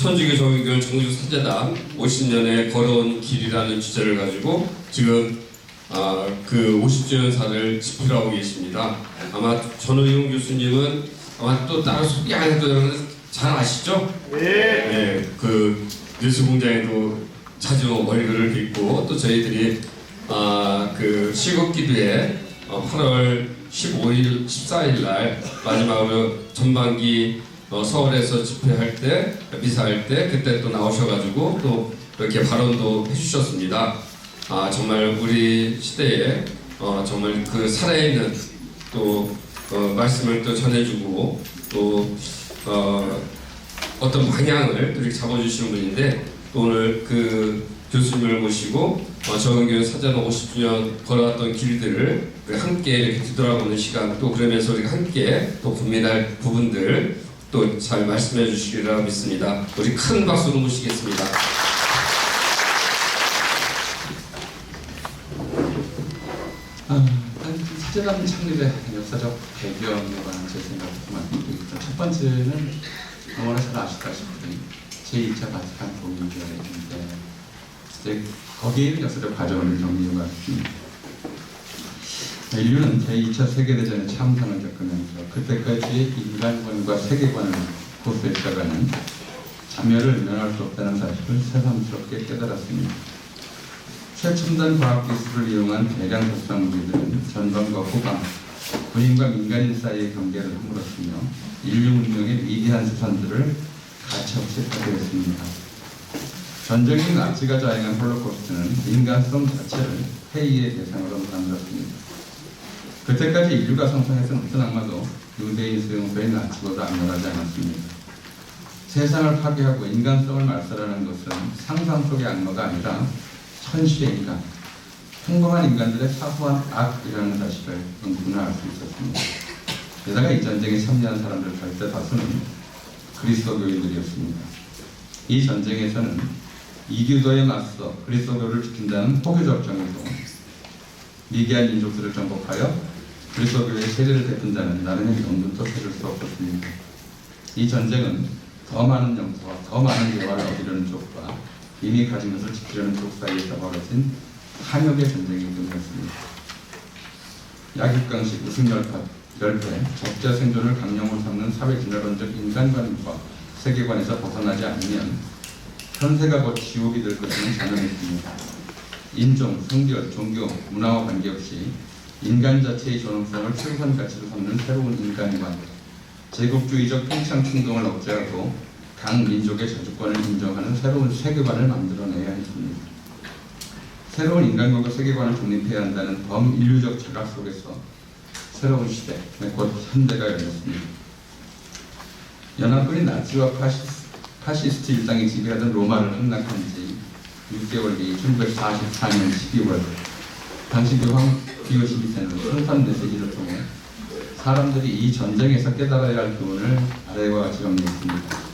천주교 정의교회 정주사제단 50년의 걸어온 길이라는 주제를 가지고 지금 그 50주년사를 집필하고 계십니다. 아마 전의용 교수님은 아마 또 따로 소개 안 해도 잘 아시죠? 네. 그 뉴스공장에도 자주 얼굴을 뵙고 또 저희들이 그 시국기도회 8월 15일, 14일 날 마지막으로 전반기 서울에서 집회할 때, 미사할 때 그때 또 나오셔가지고 또 이렇게 발언도 해주셨습니다. 정말 우리 시대에 정말 그 살아있는 또 말씀을 또 전해주고 또 어떤 방향을 이렇게 잡아주시는 분인데 또 오늘 그 교수님을 모시고 정의교회 사제단 50주년 걸어왔던 길들을 함께 이렇게 뒤돌아보는 시간 또 그러면서 우리가 함께 또 고민할 부분들 또 잘 말씀해 주시리라 믿습니다. 우리 큰 박수로 모시겠습니다. 사제단 창립의 역사적 배경에 관한 제 생각을 좀 말씀드리겠습니다. 첫 번째는 너무나 잘 아시다시피 제2차 바티칸 동의교회인데 이제 거기에 있는 역사적 과정을 정리 좀 하겠습니다. 인류는 제2차 세계대전의 참상을 겪으면서 그때까지의 인간관과 세계관을 고수했다가는 자멸을 면할 수 없다는 사실을 새삼스럽게 깨달았습니다. 최첨단 과학기술을 이용한 대량 살상 무기들은 전방과 후방, 군인과 민간인 사이의 경계를 허물었으며 인류 문명의 위대한 수산들을 가차없이 파괴했습니다. 전적인 나치가 자행한 홀로코스트는 인간성 자체를 회의의 대상으로 만들었습니다. 그때까지 인류가 상상했던 어떤 악마도 유대인 수용소의 나치보다 악랄하지 않았습니다. 세상을 파괴하고 인간성을 말살하는 것은 상상 속의 악마가 아니라 현실의 인간, 평범한 인간들의 사소한 악이라는 사실을 누구나 알 수 있었습니다. 게다가 이 전쟁에 참여한 사람들 절대 다수는 그리스도교인들이었습니다. 이 전쟁에서는 이교도에 맞서 그리스도교를 지킨다는 포교적 정의로 미개한 민족들을 정복하여 그리스도교의 세례를 베푼다는 나름의 명분도 세울 수 없었습니다. 이 전쟁은 더 많은 영토와 더 많은 대화를 얻으려는 쪽과 이미 가진 것을 지키려는 쪽 사이에서 벌어진 한역의 전쟁이 끝났습니다. 약육강식, 우승열파, 열패, 적자 생존을 강령으로 삼는 사회진화론적 인간관과 세계관에서 벗어나지 않으면 현세가 곧 지옥이 될 것임을 자명했습니다. 인종, 성별, 종교, 문화와 관계없이 인간 자체의 존엄성을 최우선 가치로 삼는 새로운 인간관, 제국주의적 팽창 충동을 억제하고 각 민족의 자주권을 인정하는 새로운 세계관을 만들어내야 했습니다. 새로운 인간관과 세계관을 정립해야 한다는 범인류적 자각 속에서 새로운 시대, 곧 현대가 열렸습니다. 연합군이 나치와 파시스트 일당이 지배하던 로마를 함락한 지 6개월 뒤 1944년 12월 당시 교황 피오 12세는 성탄 메시지를 통해 사람들이 이 전쟁에서 깨달아야 할 교훈을 아래와 같이 정리했습니다.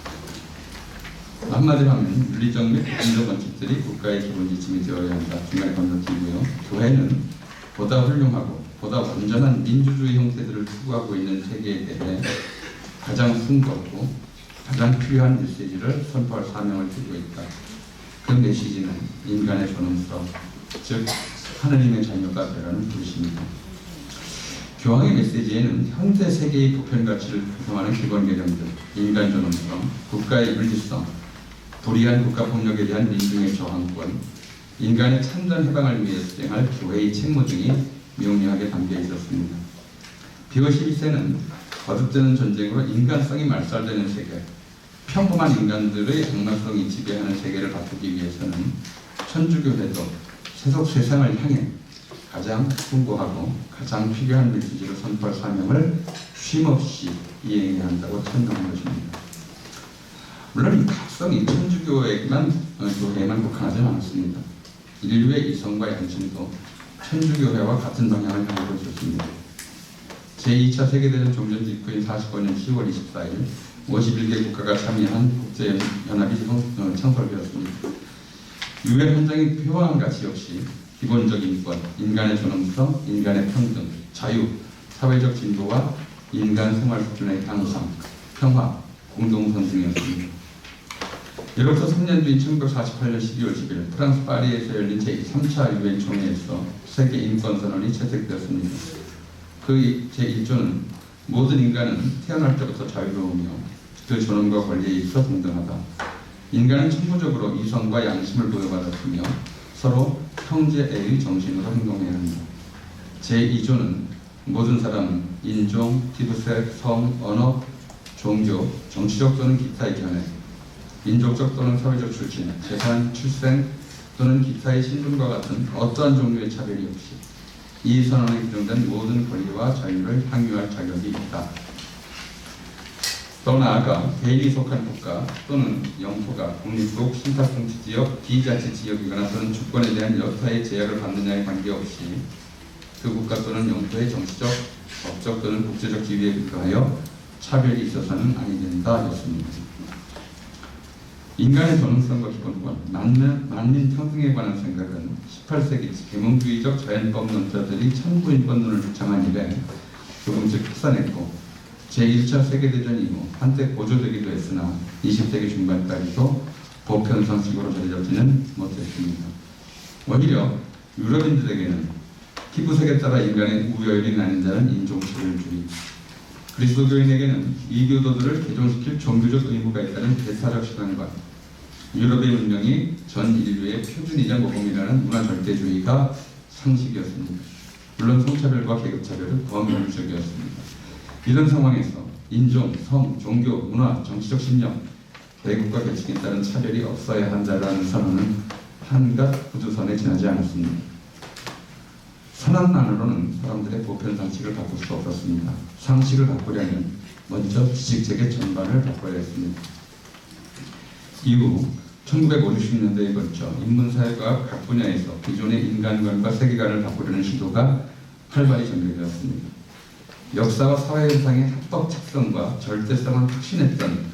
한마디로 하면 윤리적 및 법률적 원칙들이 국가의 기본 지침이 되어야 한다. 중간에 건너뛰고요. 교회는 보다 훌륭하고 보다 완전한 민주주의 형태들을 추구하고 있는 세계에 대해 가장 숭고하고 가장 필요한 메시지를 선포할 사명을 띠고 있다. 그 메시지는 인간의 존엄성, 즉 하느님의 자녀가 되라는 뜻입니다. 교황의 메시지에는 현대 세계의 보편 가치를 구성하는 기본 개념들, 인간 존엄성, 국가의 윤리성, 불의한 국가 폭력에 대한 민중의 저항권, 인간의 참전 해방을 위해 수행할 교회의 책무 등이 명료하게 담겨 있었습니다. 피오 12세는 거듭되는 전쟁으로 인간성이 말살되는 세계, 평범한 인간들의 악마성이 지배하는 세계를 바꾸기 위해서는 천주교회도 세속 세상을 향해 가장 숭고하고 가장 필요한 메시지를 선포할 사명을 쉼없이 이행해야 한다고 천명한 것입니다. 물론 이 각성이 천주교회에만 국한하지 않았습니다. 인류의 이성과 양심도 천주교회와 같은 방향을 가지고 있었습니다. 제2차 세계대전 종전 직후인 45년 10월 24일 51개 국가가 참여한 국제연합이 창설되었습니다. 유엔 헌장의 표방한 가치 역시 기본적 인권, 인간의 존엄성, 인간의 평등, 자유, 사회적 진보와 인간 생활 수준의 향상, 평화, 공동선 등이었습니다. 이로부터 3년 뒤인 1948년 12월 10일 프랑스 파리에서 열린 제3차 유엔 총회에서 세계 인권 선언이 채택되었습니다. 그 제1조는 모든 인간은 태어날 때부터 자유로우며 그 존엄과 권리에 있어 동등하다. 인간은 천부적으로 이성과 양심을 부여받았으며 서로 형제애의 정신으로 행동해야 한다. 제2조는 모든 사람은 인종, 피부색, 성, 언어, 종교, 정치적 또는 기타의 견해, 민족적 또는 사회적 출신, 재산, 출생 또는 기타의 신분과 같은 어떠한 종류의 차별이 없이 이 선언에 규정된 모든 권리와 자유를 향유할 자격이 있다. 더 나아가 개인이 속한 국가 또는 영토가 국립국, 신탁통치지역, 비자치지역이거나 또는 주권에 대한 여타의 제약을 받느냐에 관계없이 그 국가 또는 영토의 정치적, 법적 또는 국제적 지위에 근거하여 차별이 있어서는 아니 된다였습니다. 인간의 존엄성과 기본권, 만민 평등에 관한 생각은 18세기 계몽주의적 자연법 논자들이 천부인권론을 주창한 이래 조금씩 확산했고 제1차 세계대전 이후 한때 고조되기도 했으나 20세기 중반까지도 보편 상식으로 자리 잡지는 못했습니다. 오히려 유럽인들에게는 피부색에 따라 인간의 우열이 나뉜 자는 인종차별주의, 그리스도교인에게는 이교도들을 개종시킬 종교적 의무가 있다는 대사적 시각과 유럽의 문명이 전 인류의 표준이자 모범이라는 문화 절대주의가 상식이었습니다. 물론 성차별과 계급차별은 더 명시적이었습니다. 이런 상황에서 인종, 성, 종교, 문화, 정치적 신념, 계급과 계층에 따른 차별이 없어야 한다라는 선언은 한갓 구두선에 지나지 않았습니다. 선언만으로는 사람들의 보편 상식을 바꿀 수 없었습니다. 상식을 바꾸려면 먼저 지식체계 전반을 바꿔야 했습니다. 이후 1950년대에 걸쳐 인문사회과학 각 분야에서 기존의 인간관과 세계관을 바꾸려는 시도가 활발히 전개되었습니다. 역사와 사회현상의 합법 착성과 절대성을 확신했던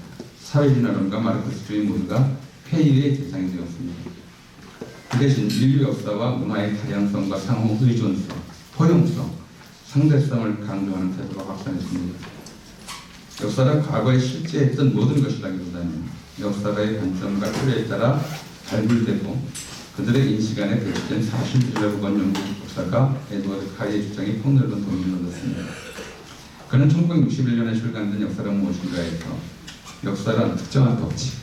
사회진화론과 마르크스주의 모두가 폐위의 대상이 되었습니다. 그 대신 인류 역사와 문화의 다양성과 상호 의존성, 포용성, 상대성을 강조하는 태도가 확산했습니다. 역사는 과거에 실제 했던 모든 것이라기보다는 역사가의 관점과 필요에 따라 발굴되고 그들의 인식 안에 배치된 사실들이라고 본 영국 박사가 에드워드 카이의 주장이 폭넓은 동의를 얻었습니다. 그는 1961년에 출간된 역사란 무엇인가에서 역사란 특정한 법칙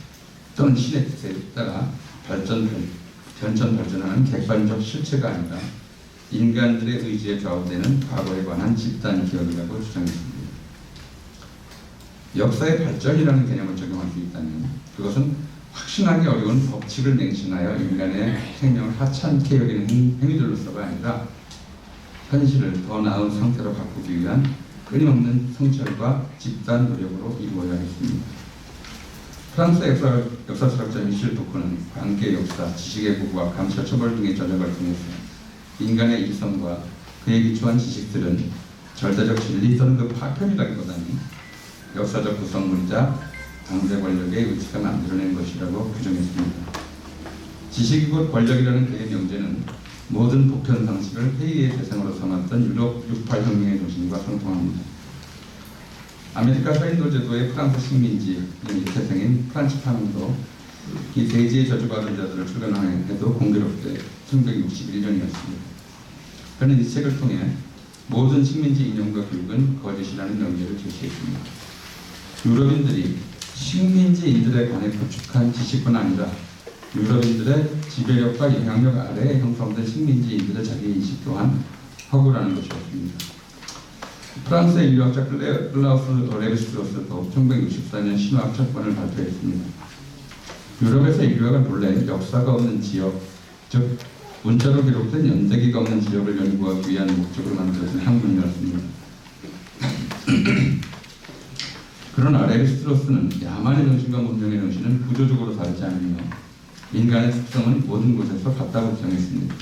또는 신의 뜻에 따라 발전하는 객관적 실체가 아니라 인간들의 의지에 좌우되는 과거에 관한 집단 기억이라고 주장했습니다. 역사의 발전이라는 개념을 적용할 수 있다면 그것은 확신하기 어려운 법칙을 맹신하여 인간의 생명을 하찮게 여기는 행위들로서가 아니라 현실을 더 나은 상태로 바꾸기 위한 끊임없는 성찰과 집단 노력으로 이루어야 했습니다. 프랑스 역사철학자 미셸 푸코는 관계 역사, 지식의 보고와 감찰 처벌 등의 전략을 통해서 인간의 이성과 그에 기초한 지식들은 절대적 진리 또는 그 파편이라기보다는 역사적 구성물이자 당대 권력의 의지가 만들어낸 것이라고 규정했습니다. 지식이 곧 권력이라는 그의 명제는 모든 보편 상식을 회의의 대상으로 삼았던 유럽 68혁명의 정신과 상통합니다. 아메리카 서인도 제도의 프랑스 식민지 태생인 프란츠 파논도 이 대지에 저주받은 자들을 출간한 해도 공교롭게 1961년이었습니다. 그는 이 책을 통해 모든 식민지 인용과 교육은 거짓이라는 명제를 제시했습니다. 유럽인들이 식민지인들에 관해 구축한 지식뿐 아니라 유럽인들의 지배력과 영향력 아래에 형성된 식민지인들의 자기인식 또한 허구라는 것이었습니다. 프랑스의 인류학자 클라우스 레비스트로스도 1964년 신화학 철권을 발표했습니다. 유럽에서 인류학은 본래 역사가 없는 지역, 즉 문자로 기록된 연대기가 없는 지역을 연구하기 위한 목적으로 만들어진 학문이었습니다. 그러나 레비스트로스는 야만의 정신과 문명의 정신은 구조적으로 다르지 않으며 인간의 특성은 모든 곳에서 같다고 주장했습니다.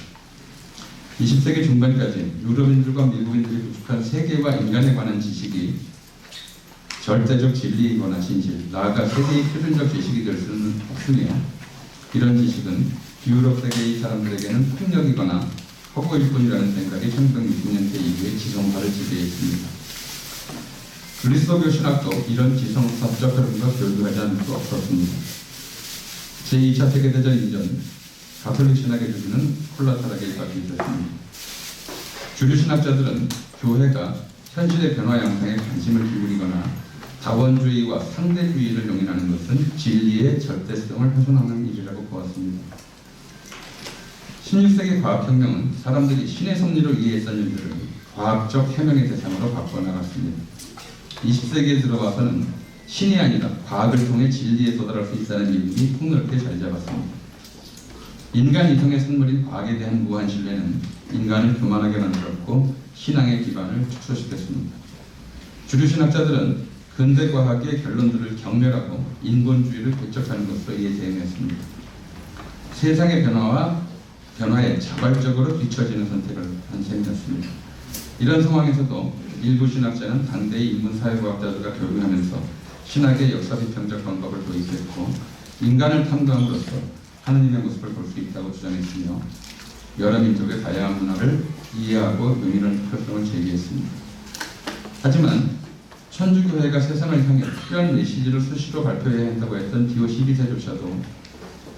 20세기 중반까지 유럽인들과 미국인들이 구축한 세계와 인간에 관한 지식이 절대적 진리이거나 진실, 나아가 세계의 표준적 지식이 될 수는 없으며 이런 지식은 유럽 세계의 사람들에게는 폭력이거나 허구일 뿐이라는 생각이 1960년대 이후에 지성사를 지배했습니다. 그리스도교 신학도 이런 지성사적 흐름과 교류하지 않을 수 없었습니다. 제2차 세계대전 이전 가톨릭 신학의 주류는 콜라타락에 빠져 있었습니다. 주류 신학자들은 교회가 현실의 변화 양상에 관심을 기울이거나 다원주의와 상대주의를 용인하는 것은 진리의 절대성을 훼손하는 일이라고 보았습니다. 16세기 과학혁명은 사람들이 신의 섭리로 이해했던 일들을 과학적 해명의 대상으로 바꿔나갔습니다. 20세기에 들어와서는 신이 아니라 과학을 통해 진리에 도달할 수 있다는 믿음이 폭넓게 자리 잡았습니다. 인간 이성의 산물인 과학에 대한 무한 신뢰는 인간을 교만하게 만들었고 신앙의 기반을 축소시켰습니다. 주류 신학자들은 근대 과학의 결론들을 경멸하고 인본주의를 배척하는 것으로 이에 대응했습니다. 세상의 변화에 자발적으로 뒤처지는 선택을 한 셈이었습니다. 이런 상황에서도 일부 신학자는 당대의 인문사회과학자들과 결부하면서 신학의 역사비평적 방법을 도입했고 인간을 탐구함으로써 하느님의 모습을 볼 수 있다고 주장했으며 여러 민족의 다양한 문화를 이해하고 의미를 활동을 제기했습니다. 하지만 천주교회가 세상을 향해 특별한 메시지를 수시로 발표해야 한다고 했던 디오 12세조차도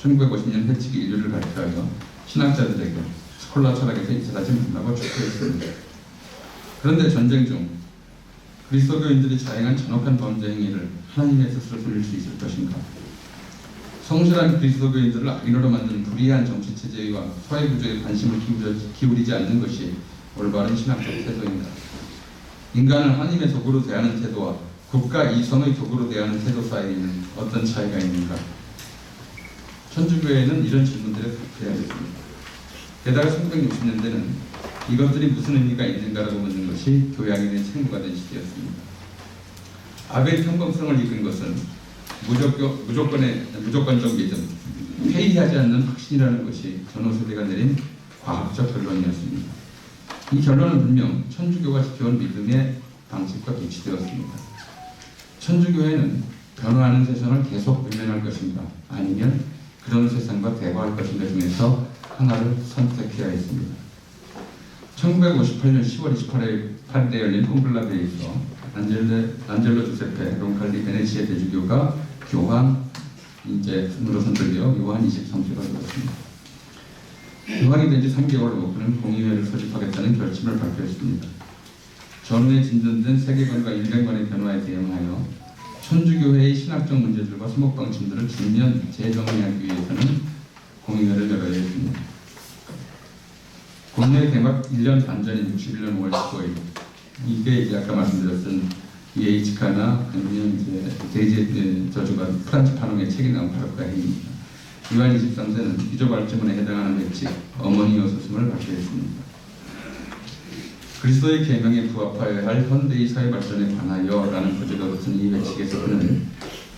1950년 해치기 인류를 발표하여 신학자들에게 스콜라 철학에서 이탈하지 말라고 촉구했습니다. 그런데 전쟁 중 그리스도교인들이 자행한 잔혹한 범죄 행위를 하나님의 뜻으로 돌릴 수 있을 것인가? 성실한 그리스도교인들을 악인으로 만든 불의한 정치체제와 사회구조에 관심을 기울이지 않는 것이 올바른 신학적 태도입니다. 인간을 하나님의 도구로 대하는 태도와 국가 이성의 도구로 대하는 태도 사이에는 어떤 차이가 있는가? 천주교회는 이런 질문들을 답해야겠습니다. 게다가 1960년대는 이것들이 무슨 의미가 있는가라고 묻는 것이 교양인의 책무가 된 시대였습니다. 아벨 평범성을 이끈 것은 무조건적 믿음, 회의하지 않는 확신이라는 것이 전후 세대가 내린 과학적 결론이었습니다. 이 결론은 분명 천주교가 지켜온 믿음의 방식과 배치되었습니다. 천주교회는 변화하는 세상을 계속 외면할 것인가 아니면 그런 세상과 대화할 것인가 중에서 하나를 선택해야 했습니다. 1958년 10월 28일에 열린 콘클라베에서 안젤로 주세페 론칼리 베네치아 대주교가 교황으로 선출되어 요한 23세가 되었습니다. 교황이 된 지 3개월 후 그는 공의회를 소집하겠다는 결심을 발표했습니다. 전후에 진전된 세계관과 인간관의 변화에 대응하여 천주교회의 신학적 문제들과 소목방침들을 전면 재정의하기 위해서는 공의회를 열어야 했습니다. 공의회 개막 1년 반 전인 61년 5월 15일 이게 이제 아까 말씀드렸던 이에이치카나 아니면 이제 데이지 저주가 프란츠 파농의 책이 나온 바로 그 해입니다. 요한 23세는 유저 발주문에 해당하는 배치 어머니여 소승을 발표했습니다. 그리스도의 계명에 부합하여야 할 현대의 사회 발전에 관하여라는 부제가 붙은 이 배치에서 그는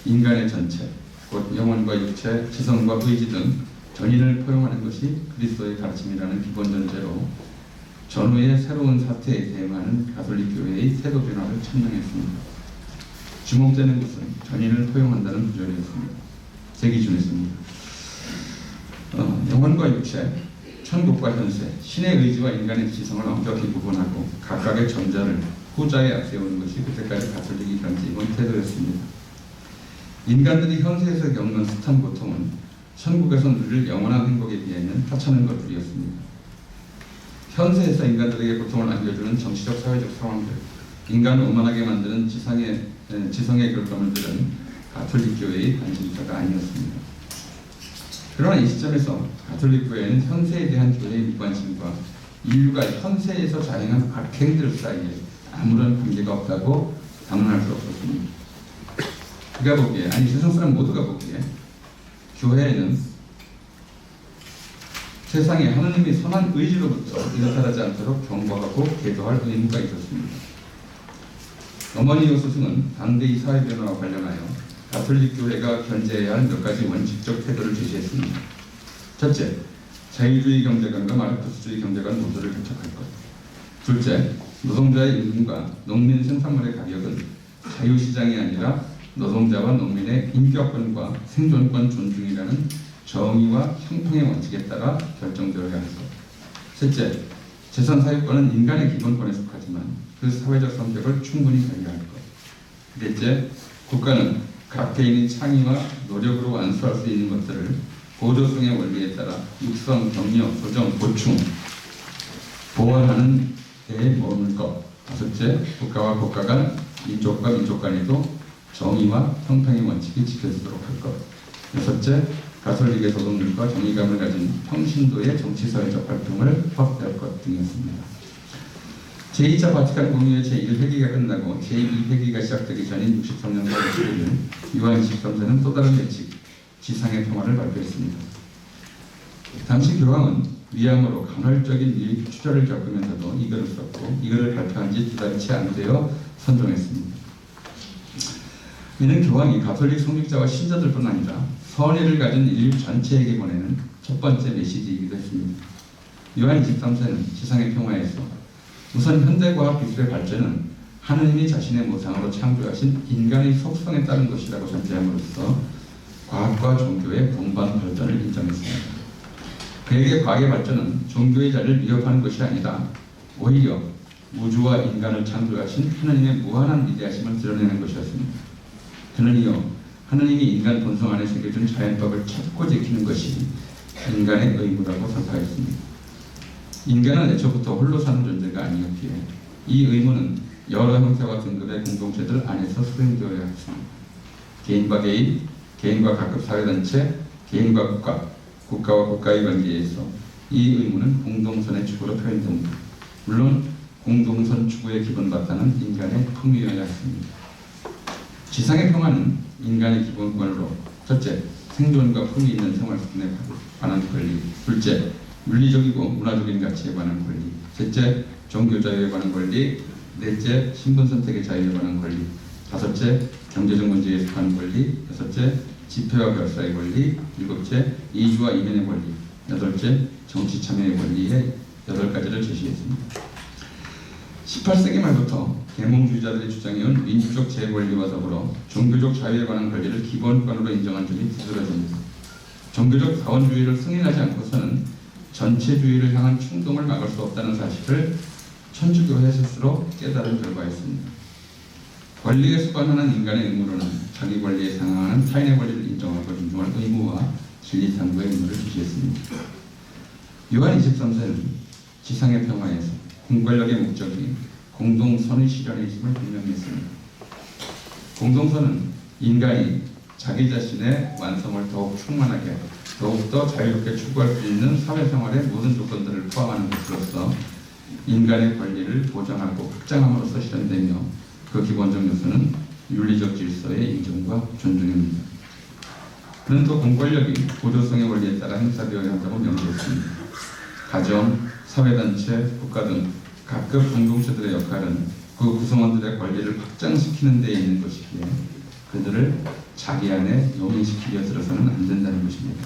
인간의 전체, 곧 영혼과 육체, 지성과 의지 등 전인을 포용하는 것이 그리스도의 가르침이라는 기본 전제로 전후의 새로운 사태에 대응하는 가톨릭 교회의 태도 변화를 천명했습니다. 주목되는 것은 전인을 포용한다는 구절이었습니다. 제 기준이었습니다. 영혼과 육체, 천국과 현세, 신의 의지와 인간의 지성을 엄격히 구분하고 각각의 전자를 후자에 앞세우는 것이 그때까지 가톨릭이 가지고 태도였습니다. 인간들이 현세에서 겪는 숱한 고통은 천국에서 누릴 영원한 행복에 비하면 하찮은 것들이었습니다. 현세에서 인간들에게 고통을 안겨주는 정치적 사회적 상황들, 인간을 오만하게 만드는 지성의 결과물들은 가톨릭 교회의 관심사가 아니었습니다. 그러나 이 시점에서 가톨릭 교회는 현세에 대한 교회의 무관심과 인류가 현세에서 자행한 악행들 사이에 아무런 관계가 없다고 단언할 수 없었습니다. 그가 보기에, 아니 세상 사람 모두가 보기에 교회에는 세상에 하나님의 선한 의지로부터 이탈하지 않도록 경고하고 계도할 의무가 있었습니다. 어머니요 스승은 당대의 사회 변화와 관련하여 가톨릭 교회가 견제해야 할 몇 가지 원칙적 태도를 제시했습니다. 첫째, 자유주의 경제관과 마르크스주의 경제관 모두를 개척할 것. 둘째, 노동자의 임금과 농민 생산물의 가격은 자유시장이 아니라 노동자와 농민의 인격권과 생존권 존중이라는 정의와 형평의 원칙에 따라 결정되어야 할 것. 셋째, 재산 사유권은 인간의 기본권에 속하지만 그 사회적 성격을 충분히 발휘할 것. 넷째, 국가는 각 개인의 창의와 노력으로 완수할 수 있는 것들을 보조성의 원리에 따라 육성, 격려, 조정, 보충, 보완하는 데에 머물 것. 다섯째, 국가와 국가 간, 민족과 민족 간에도 정의와 평등의 원칙이 지켜지도록 할 것. 여섯째, 가톨릭의 도덕률과 정의감을 가진 평신도의 정치사회적 활동을 확대할 것 등이었습니다. 제2차 바티칸 공의회 제1회기가 끝나고 제2회기가 시작되기 전인 63년 8월 11일 요한 23세는 또 다른 예칙, 지상의 평화를 발표했습니다. 당시 교황은 위암으로 간헐적인 유익 추절을 겪으면서도 이 글을 썼고 이 글을 발표한 지 2달이 채 안 되어 선종했습니다. 이는 교황이 가톨릭 성직자와 신자들뿐 아니라 선의를 가진 인류 전체에게 보내는 첫 번째 메시지이기도 했습니다. 요한 23세는 지상의 평화에서 우선 현대과학 기술의 발전은 하느님이 자신의 모상으로 창조하신 인간의 속성에 따른 것이라고 전제함으로써 과학과 종교의 본반 발전을 인정했습니다. 그에게 과학의 발전은 종교의 자리를 위협하는 것이 아니라 오히려 우주와 인간을 창조하신 하느님의 무한한 위대하심을 드러내는 것이었습니다. 그는 이어 하느님이 인간 본성 안에 새겨준 자연법을 찾고 지키는 것이 인간의 의무라고 선포했습니다. 인간은 애초부터 홀로 사는 존재가 아니었기에 이 의무는 여러 형태와 등급의 공동체들 안에서 수행되어야 했습니다. 개인과 개인, 개인과 각급 사회단체, 개인과 국가, 국가와 국가의 관계에서 이 의무는 공동선의 축으로 표현됩니다. 물론 공동선 추구의 기본 바탕은 인간의 품위여야 했습니다. 지상의 평화는 인간의 기본권으로 첫째, 생존과 품위 있는 생활 수준에 관한 권리, 둘째, 물리적이고 문화적인 가치에 관한 권리, 셋째, 종교 자유에 관한 권리, 넷째, 신분 선택의 자유에 관한 권리, 다섯째, 경제적 문제에 속한 권리, 여섯째, 집회와 결사의 권리, 일곱째, 이주와 이민의 권리, 여덟째, 정치 참여의 권리의 8가지를 제시했습니다. 18세기 말부터 계몽주의자들이 주장해온 민주적 재권리와 더불어 종교적 자유에 관한 권리를 기본권으로 인정한 점이 두드러집니다. 종교적 자원주의를 승인하지 않고서는 전체주의를 향한 충동을 막을 수 없다는 사실을 천주교회 스스로 깨달은 결과였습니다. 권리에 수반하는 인간의 의무로는 자기 권리에 상응하는 타인의 권리를 인정하고 존중할 의무와 진리 탐구의 의무를 지시했습니다. 요한 23세는 지상의 평화에서 공권력의 목적이 공동선의 실현의 힘을 분명히 했습니다. 공동선은 인간이 자기 자신의 완성을 더욱 충만하게 더욱더 자유롭게 추구할 수 있는 사회생활의 모든 조건들을 포함하는 것으로서 인간의 권리를 보장하고 확장함으로써 실현되며 그 기본적 요소는 윤리적 질서의 인정과 존중입니다. 그는 또 공권력이 보조성의 원리에 따라 행사되어야 한다고 명시했습니다. 가정, 사회단체, 국가 등 각급 공동체들의 역할은 그 구성원들의 권리를 확장시키는 데에 있는 것이기에 그들을 자기 안에 용인시키려 들어서는 안 된다는 것입니다.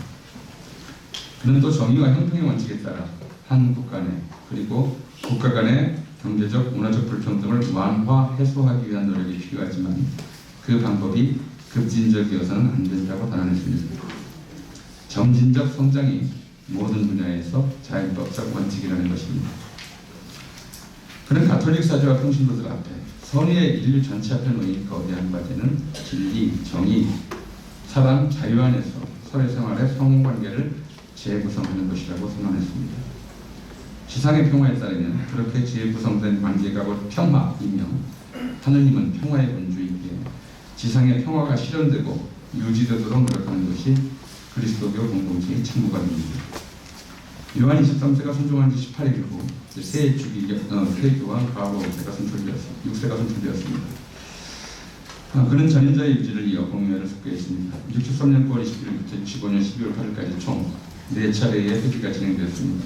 그는 또 정의와 형평의 원칙에 따라 한 국가 내 그리고 국가 간의 경제적, 문화적 불평등을 완화, 해소하기 위한 노력이 필요하지만 그 방법이 급진적이어서는 안 된다고 단언했습니다. 점진적 성장이 모든 분야에서 자연법적 원칙이라는 것입니다. 그는 가톨릭 사제와 평신도들 앞에 선의의 인류 전체 앞에 놓인 거대한 과제는 진리, 정의, 사랑, 자유 안에서 사회생활의 성관계를 재구성하는 것이라고 선언했습니다. 지상의 평화에 따르면 그렇게 재구성된 관계가 곧 평화이며 하느님은 평화의 본주이기에 지상의 평화가 실현되고 유지되도록 노력하는 것이 그리스도교 공동체의 책무가 됩니다. 요한 23세가 선종한 지 18일 후 새 교황 바오 6세가 선출되었습니다. 그는 전임자의 유지를 이어 공의회를 속개했습니다. 63년 9월 21일부터 65년 12월 8일까지 총 4차례의 회기가 진행되었습니다.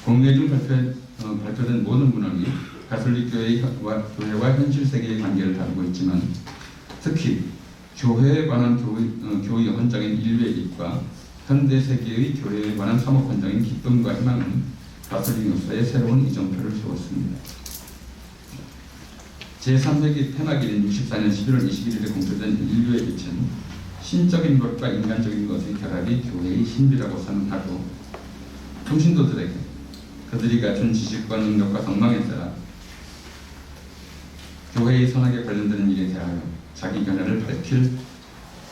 공의회 중 발표된 모든 문헌이 가톨릭 교회와 현실 세계의 관계를 다루고 있지만 특히 교회에 관한 교의 헌장인 인류의 입과 현대 세계의 교회에 관한 사목 헌장인 기쁨과 희망은 가톨릭 역사에 새로운 이정표를 세웠습니다. 제3세기 폐막일인 64년 11월 21일에 공표된 인류의 빛은 신적인 것과 인간적인 것의 결합이 교회의 신비라고 선언하고 통신도들에게 그들이 갖춘 지식과 능력과 성망에 따라 교회의 선악에 관련되는 일에 대하여 자기 견해를 밝힐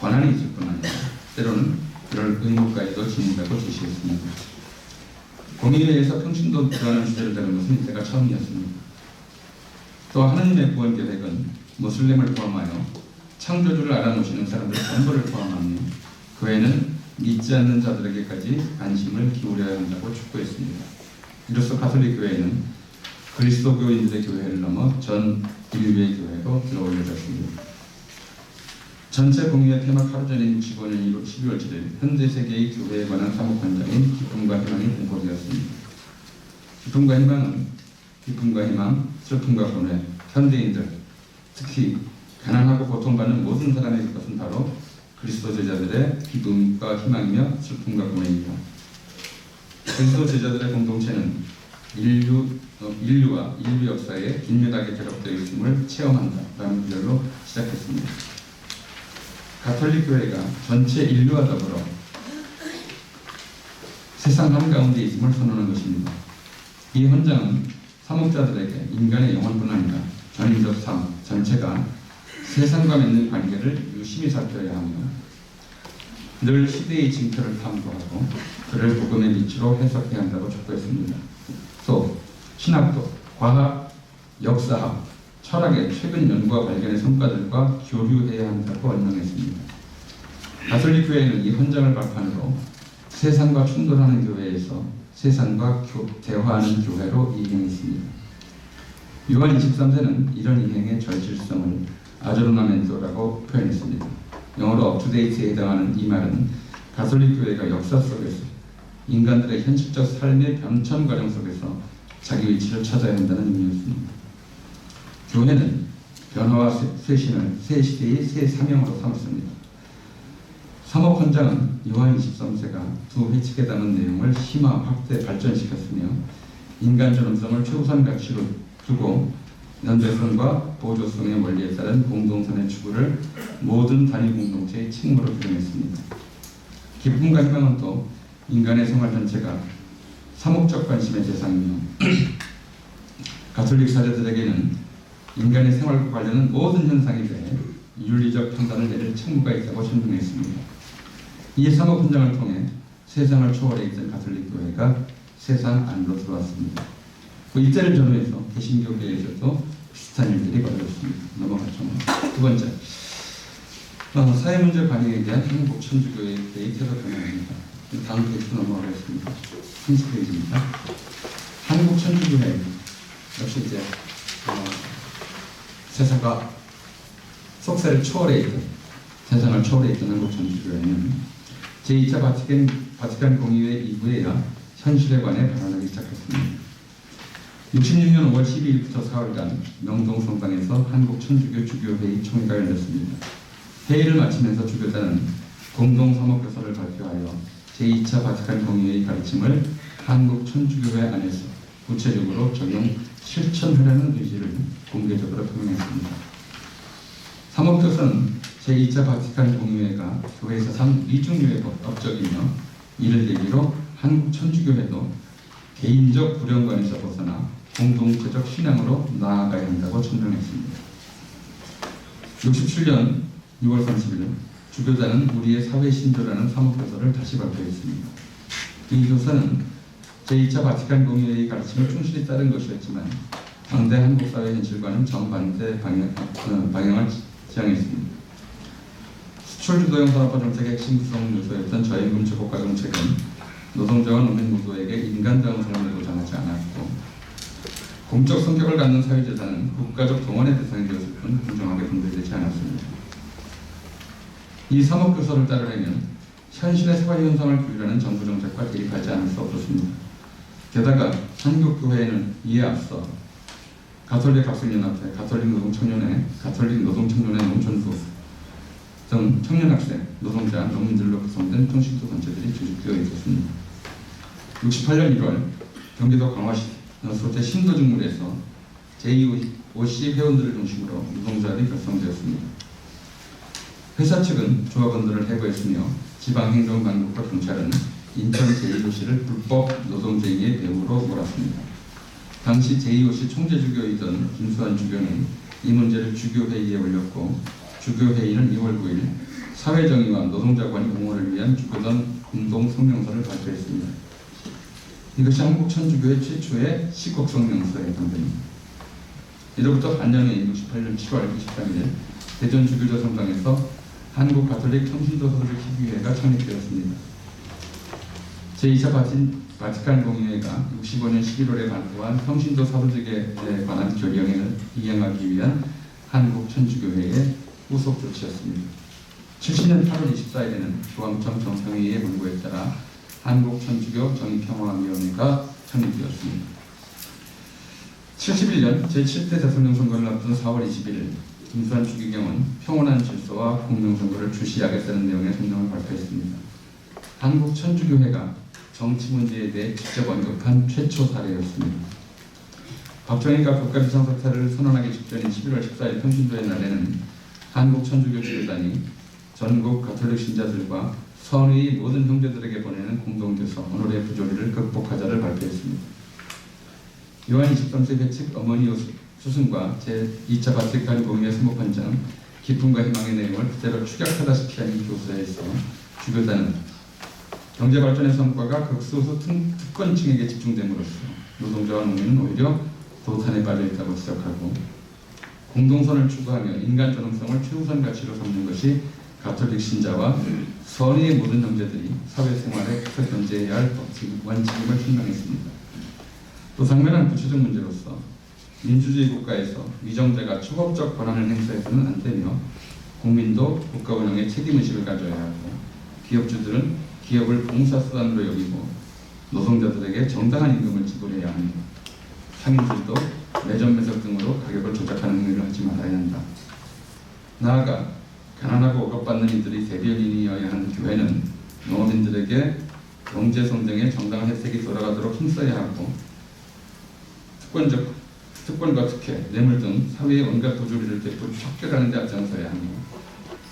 권한이 있을 뿐 아니라 때로는 그럴 의무까지도 지닌다고 제시했습니다. 공의회에서 평신도 구하는 주제를 다룬 것은 이때가 처음이었습니다. 또 하느님의 구원 계획은 무슬림을 포함하여 창조주를 알아놓으시는 사람들 전부를 포함하며 그 외에는 믿지 않는 자들에게까지 관심을 기울여야 한다고 촉구했습니다. 이로써 가톨릭 교회는 그리스도교인들의 교회를 넘어 전 인류의 교회로 들어올려졌습니다. 전체 공의회 폐막 하루 전인 65년 12월 7일 현대 세계의 교회에 관한 사목헌장인 기쁨과 희망이 공포되었습니다. 기쁨과 희망은 기쁨과 희망, 슬픔과 고뇌, 현대인들, 특히 가난하고 고통받는 모든 사람의 것은 바로 그리스도 제자들의 기쁨과 희망이며 슬픔과 고뇌입니다. 그리스도 제자들의 공동체는 인류와 인류 역사에 긴밀하게 결합되어 있음을 체험한다라는 구절로 시작했습니다. 가톨릭 교회가 전체 인류와 더불어 세상 한가운데 있음을 선언한 것입니다. 이 헌장은 사목자들에게 인간의 영혼뿐 아니라 전인적 삶 전체가 세상과 맺는 관계를 유심히 살펴야 하며 늘 시대의 징표를 탐구하고 그를 복음의 빛으로 해석해야 한다고 촉구했습니다. 또 신학도, 과학, 역사학, 철학의 최근 연구와 발견의 성과들과 교류해야 한다고 언명했습니다. 가톨릭 교회는 이 헌장을 발판으로 세상과 충돌하는 교회에서 세상과 대화하는 교회로 이행했습니다. 요한 23세는 이런 이행의 절실성을 아조르나멘토라고 표현했습니다. 영어로 업투데이트에 해당하는 이 말은 가톨릭 교회가 역사 속에서 인간들의 현실적 삶의 변천 과정 속에서 자기 위치를 찾아야 한다는 의미였습니다. 교회는 변화와 쇄신을 새 시대의 새 사명으로 삼았습니다. 사목헌장은 요한 23세가 두 회칙에 담은 내용을 심화, 확대, 발전시켰으며 인간 존엄성을 최우선 가치로 두고 연대성과 보조성의 원리에 따른 공동선의 추구를 모든 단위 공동체의 책무로 규정했습니다. 기쁨과 희망은 또 인간의 생활 전체가 사목적 관심의 대상이며 가톨릭 사제들에게는 인간의 생활과 관련한 모든 현상에 대해 윤리적 판단을 내릴 책무가 있다고 설명했습니다. 이 사목헌장을 통해 세상을 초월해 있던 가톨릭 교회가 세상 안으로 들어왔습니다. 그 이때를 전후해서 개신교계에서도 비슷한 일들이 벌어졌습니다. 넘어가죠. 두 번째, 사회문제 관행에 대한 한국 천주교의 태도 변화입니다. 다음 페이지 넘어가겠습니다. 30페이지입니다. 한국 천주교회 역시 이제 세상과 속세를 초월해 있던 세상을 초월해 있던 한국 천주교회는 제2차 바티칸 공의회 이후에야 현실에 관해 발언하기 시작했습니다. 66년 5월 12일부터 4월간 명동성당에서 한국 천주교 주교회의 총회가 열렸습니다. 회의를 마치면서 주교단은 공동 사목교서를 발표하여 제2차 바티칸 공의회의 가르침을 한국 천주교회 안에서 구체적으로 적용 실천하려는 의지를 공개적으로 표명했습니다. 사목교서는 제2차 바티칸 공의회가 교회 사상 위중유의 업적이며 이를 계기로 한국 천주교회도 개인적 불연관에서 벗어나 공동체적 신앙으로 나아가야 한다고 천명했습니다. 67년 6월 30일 주교단은 우리의 사회 신조라는 사목교서를 다시 발표했습니다. 이 교서는 제2차 바티칸 공의회의 가르침을 충실히 따른 것이었지만 당대 한국 사회 현실과는 정반대 방향을 지향했습니다. 수출주도형 산업화 정책의 핵심 구성 요소였던 저임금 최고가 정책은 노동자와 농민노조에게 인간다움성을 보장하지 않았고 공적 성격을 갖는 사회재산은 국가적 동원의 대상이 되었을 뿐 공정하게 분배되지 않았습니다. 이 사목교서를 따르려면 현실의 사회 현상을 규율하는 정부 정책과 대립하지 않을 수 없었습니다. 게다가 한국교회는 이에 앞서 가톨릭 학생연합회, 가톨릭 노동청년회, 가톨릭 노동청년회 농촌부 등 청년학생, 노동자, 농민들로 구성된 평신도 단체들이 조직되어 있었습니다. 68년 1월 경기도 광화시 소재 신도중물에서 제2OC 회원들을 중심으로 노동조합이 결성되었습니다. 회사 측은 조합원들을 해고했으며 지방행정당국과 경찰은 인천 제2OC를 불법 노동쟁의의 배후로 몰았습니다. 당시 제2OC 총재주교이던 김수환 주교는 이 문제를 주교회의에 올렸고 주교회의는 2월 9일 사회정의와 노동자관의 공헌을 위한 주교단 공동성명서를 발표했습니다. 이것이 한국천주교회 최초의 시국성명서에 해당됩니다. 이로부터 반년 후인 68년 7월 23일 대전 주교조 성당에서 한국 가톨릭 평신도 서도적 희귀회가 창립되었습니다. 제2차 바티칸 공의회가 65년 11월에 발표한 평신도 사도직에 관한 결의령을 이행하기 위한 한국 천주교회의 후속 조치였습니다. 70년 8월 24일에는 조항청 정평회의의 권고에 따라 한국천주교 정의평화위원회가 창립되었습니다. 71년 제7대 대통령 선거를 앞둔 4월 21일 김수환 추기경은 평온한 질서와 공정선거를 주시하겠다는 내용의 성명을 발표했습니다. 한국천주교회가 정치 문제에 대해 직접 언급한 최초 사례였습니다. 박정희가 국가비상사태를 선언하기 직전인 11월 14일 평신도의 날에는 한국천주교 지도단이 전국 가톨릭 신자들과 선의 모든 형제들에게 보내는 공동교서 오늘의 부조리를 극복하자를 발표했습니다. 요한 23세 회칙 어머니 수승과 제2차 바티칸 공의회 사무판장 기쁨과 희망의 내용을 그대로 축약하다시피 하는 교서에서 주교단은 경제발전의 성과가 극소수 특권층에게 집중됨으로써 노동자와 농민은 오히려 도탄에 빠져있다고 지적하고 공동선을 추구하며 인간 존엄성을 최우선 가치로 삼는 것이 가톨릭 신자와 선의의 모든 형제들이 사회생활에 계속 견제해야 할 원칙임을 설명했습니다. 또 당면한 구체적 문제로서 민주주의 국가에서 위정자가 초법적 권한을 행사해서는 안 되며 국민도 국가 운영에 책임의식을 가져야 하고 기업주들은 기업을 봉사수단으로 여기고 노동자들에게 정당한 임금을 지불해야 합니다. 상인들도 매점 매석 등으로 가격을 조작하는 행위를 하지 말아야 한다. 나아가 가난하고 억압받는 이들이 대변인이어야 하는 교회는 농업인들에게 경제성장의 정당한 혜택이 돌아가도록 힘써야 하고 특권과 특혜, 뇌물 등 사회의 온갖 부조리를 척결하는 데 앞장서야 합니다.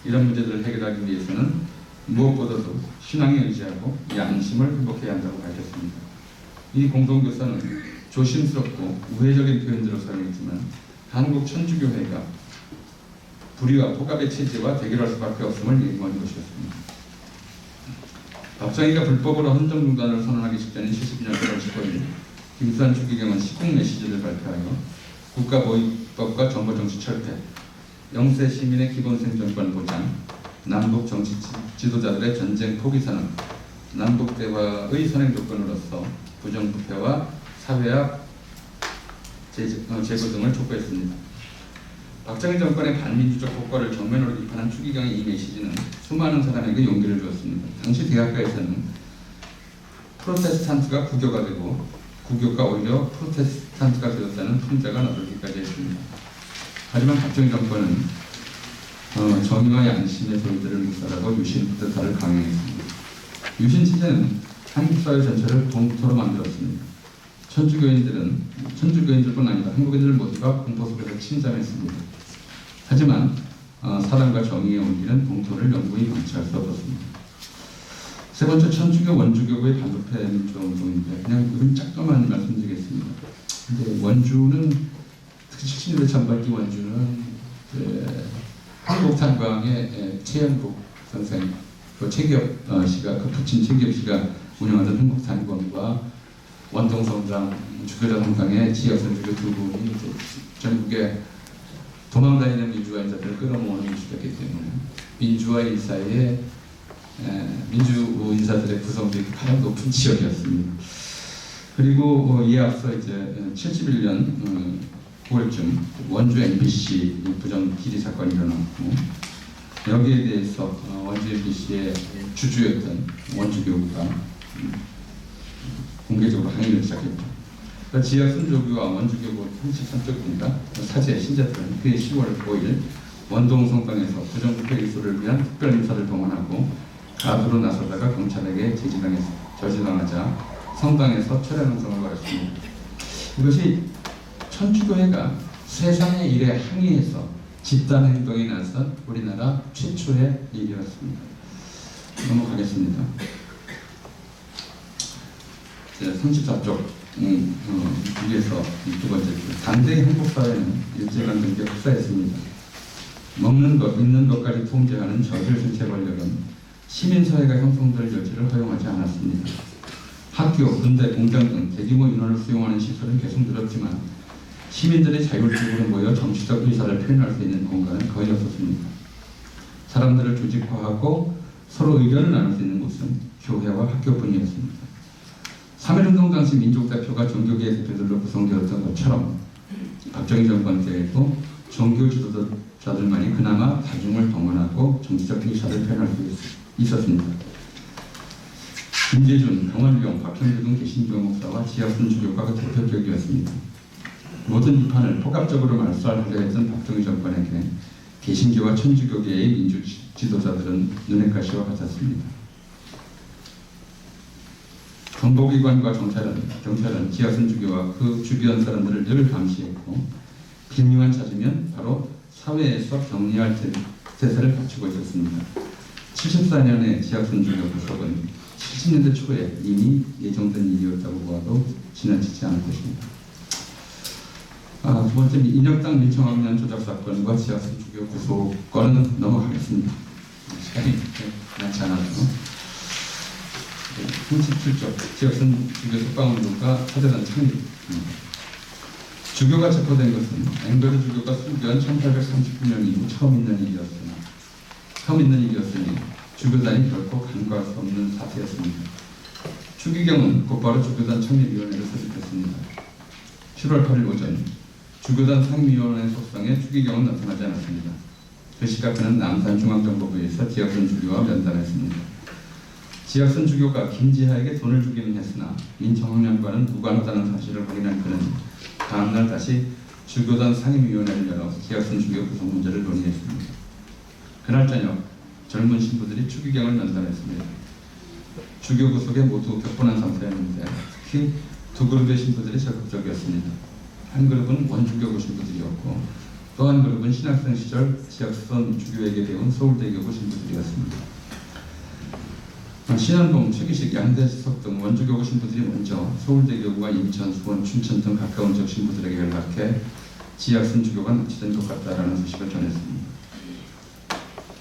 이런 문제들을 해결하기 위해서는 무엇보다도 신앙에 의지하고 양심을 회복해야 한다고 밝혔습니다. 이 공동교사는 조심스럽고 우회적인 표현들을 사용했지만 한국천주교회가 불의와 폭압의 체제와 대결할 수밖에 없음을 예고한 것이었습니다. 박정희가 불법으로 헌정중단을 선언하기 직전인 72년 1월 15일 김수환 추기경은 시국 메시지를 발표하여 국가보위법과 정보정치 철폐, 영세 시민의 기본 생존권 보장, 남북 정치 지도자들의 전쟁 포기 선언, 남북 대화의 선행 조건으로서 부정부패와 사회학 제거 등을 촉구했습니다. 박정희 정권의 반민주적 효과를 정면으로 비판한 추기경의 이 메시지는 수많은 사람에게 용기를 주었습니다. 당시 대학가에서는 프로테스탄트가 국교가 되고 국교가 오히려 프로테스탄트가 되었다는 풍자가 나돌기까지 했습니다. 하지만 박정희 정권은 정의와 양심의 소리들을 묵살하고 유신 쿠데타를 강행했습니다. 유신 체제는 한국 사회 전체를 동토로 만들었습니다. 천주교인들뿐 아니라 한국인들 모두가 공포 속에서 침잠했습니다. 하지만 사랑과 정의의 온기는 동토를 영구히 방치할 수 없었습니다. 세 번째, 천주교 원주교구의 반부패 민주운동인데 그냥 이건 잠깐만 말씀드리겠습니다. 근데 원주는 특히 70년대 전반기 원주는 한국탄광의 최연국 선생, 그 최기업 씨가 그 부친 최기업 씨가 운영하던 한국탄광과 원동성당, 주교자 성당의 지역선주교 두 분이 이제 전국에 도망다니는 민주화 인사들을 끌어모으는 이슈였기 때문에 민주화 인사의 민주 인사들의 구성들이 가장 높은 지역이었습니다. 그리고 이에 앞서 이제 71년 9월쯤 원주 MBC 부정 비리 사건이 일어났고 여기에 대해서 원주 MBC의 주주였던 원주교구가 공개적으로 항의를 시작했죠. 그러니까 지역 순조교와 원주교구 33쪽입니다. 사제 신자들은 그해 10월 5일 원동성당에서 부정부패 기소를 위한 특별인사를 동원하고 가두로 나서다가 경찰에게 저지당하자 성당에서 철야 농성을 벌였습니다. 이것이 천주교회가 세상의 일에 항의해서 집단 행동에 나선 우리나라 최초의 일이었습니다. 넘어가겠습니다. 34쪽 위에서 두 번째 단대의 한국사회는 일제강점기에 흡사했습니다. 먹는 것, 입는 것까지 통제하는 저질 정체 권력은 시민사회가 형성될 여지를 허용하지 않았습니다. 학교, 군대, 공장 등 대규모 인원을 수용하는 시설은 계속 늘었지만 시민들이 자율적으로 모여 정치적 의사를 표현할 수 있는 공간은 거의 없었습니다. 사람들을 조직화하고 서로 의견을 나눌 수 있는 곳은 교회와 학교뿐이었습니다. 3.1운동 당시 민족대표가 종교계의 대표들로 구성되었던 것처럼 박정희 정권 때에도 종교 지도자들만이 그나마 다중을 동원하고 정치적 의사를 표현할 수 있었습니다. 김재준, 강원룡, 박형규 등 개신교 목사와 지하순 주교가 대표적이었습니다. 모든 비판을 포괄적으로 말살하려 했던 박정희 정권에게 개신교와 천주교계의 민주 지도자들은 눈의 가시와 같았습니다. 정보기관과 경찰은 지하순 주교와 그 주변 사람들을 늘 감시했고 빌미만 찾으면 바로 사회에서 격리할 태세를 갖추고 있었습니다. 74년에 지하순 주교 구속은 70년대 초에 이미 예정된 일이었다고 보아도 지나치지 않을 것입니다. 두 번째, 인혁당 민청학년 조작 사건과 지하순 주교 구속과는 넘어가겠습니다. 시간이 많지 않아서 37쪽 지하순 주교 석방운동과 사제단 창립. 주교가 체포된 것은 앵거르 주교가 수교한 1839년 이후 처음 있는 일이었으니 주교단이 결코 간과할 수 없는 사태였습니다. 추기경은 곧바로 주교단 창립위원회를 소집했습니다. 7월 8일 오전 주교단 상임위원회 속상에 추기경은 나타나지 않았습니다. 그 시각 그는 남산중앙정보부에서 지하순 주교와 면담했습니다. 지하순 주교가 김지하에게 돈을 주기는 했으나 민청학년과는 무관하다는 사실을 확인한 그는 다음날 다시 주교단 상임위원회를 열어 지하순 주교 구속 문제를 논의했습니다. 그날 저녁 젊은 신부들이 추기경을 면담했습니다. 주교 구속에 모두 격분한 상태였는데 특히 두 그룹의 신부들이 적극적이었습니다. 한 그룹은 원주교구 신부들이었고 또 한 그룹은 신학생 시절 지하순 주교에게 배운 서울대교구 신부들이었습니다. 신안봉, 최기식, 양대석 등 원주교구 신부들이 먼저 서울대교구와 인천, 수원, 춘천 등 가까운 지역 신부들에게 연락해 지하순 주교가 납치된 것 같다라는 소식을 전했습니다.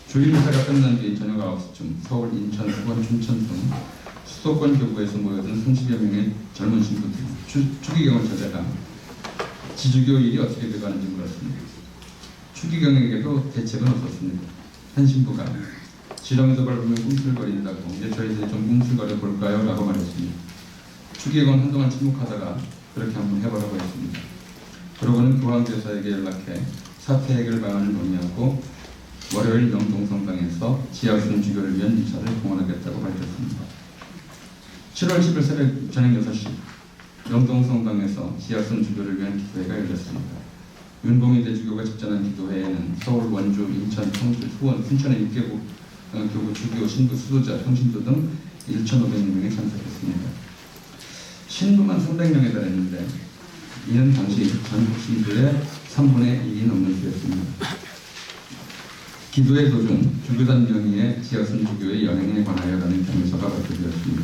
주일미사가 끝난 뒤 저녁 9시쯤 서울, 인천, 수원, 춘천 등 수도권 교구에서 모여든 30여 명의 젊은 신부들, 추기경을 찾아가 지주교 일이 어떻게 돼가는지 물었습니다. 추기경에게도 대책은 없었습니다. 한 신부가 지렁이도 밟으면 꿈틀거린다고 이제 저희들이 좀 꿈틀거려 볼까요? 라고 말했습니다. 추기경은 한동안 침묵하다가 그렇게 한번 해보라고 했습니다. 그러고는 교황대사에게 연락해 사태 해결 방안을 논의하고 월요일 영동성당에서 지하순 주교를 위한 미사를 공헌하겠다고 밝혔습니다. 7월 10일 새벽 저녁 6시 영동성당에서 지하순 주교를 위한 기도회가 열렸습니다. 윤봉희 대주교가 집전한 기도회에는 서울, 원주, 인천, 청주, 수원, 순천의 6개국 교구 주교, 신부, 수도자, 평신도 등 1,500명이 참석했습니다. 신부만 300명에 달했는데 이는 당시 전국 신부의 3분의 1이 넘는 수였습니다. 기도의 도중 주교단 명의의 지하순 주교의 여행에 관하여라는 경위서가 발표되었습니다.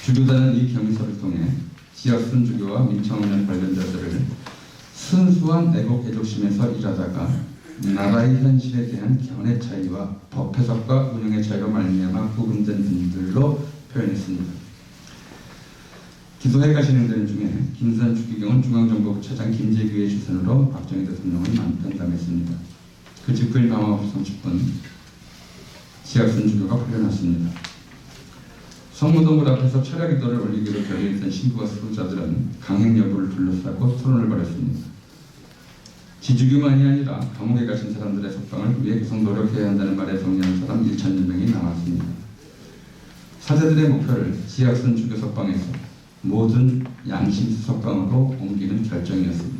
주교단은 이 경위서를 통해 지하순 주교와 민청학년 관련자들을 순수한 애국 애족심에서 일하다가 나라의 현실에 대한 견해 차이와 법 해석과 운영의 차이로 말미암아 구분된 분들로 표현했습니다. 기도회가 진행되는 중에 김산 추기경은 중앙정보부 차장 김재규의 주선으로 박정희 대통령을 만편담했습니다. 그 직후인 밤 9시 30분 지하순 주교가 풀려났습니다. 성무동굴 앞에서 철야 기도를 올리기로 결의했던 신부와 수도자들은 강행 여부를 둘러싸고 토론을 벌였습니다. 지주교만이 아니라 감옥에 갇힌 사람들의 석방을 위해 계속 노력해야 한다는 말에 동의하는 사람 1,000여 명이 나왔습니다. 사제들의 목표를 지하순 주교 석방에서 모든 양심수 석방으로 옮기는 결정이었습니다.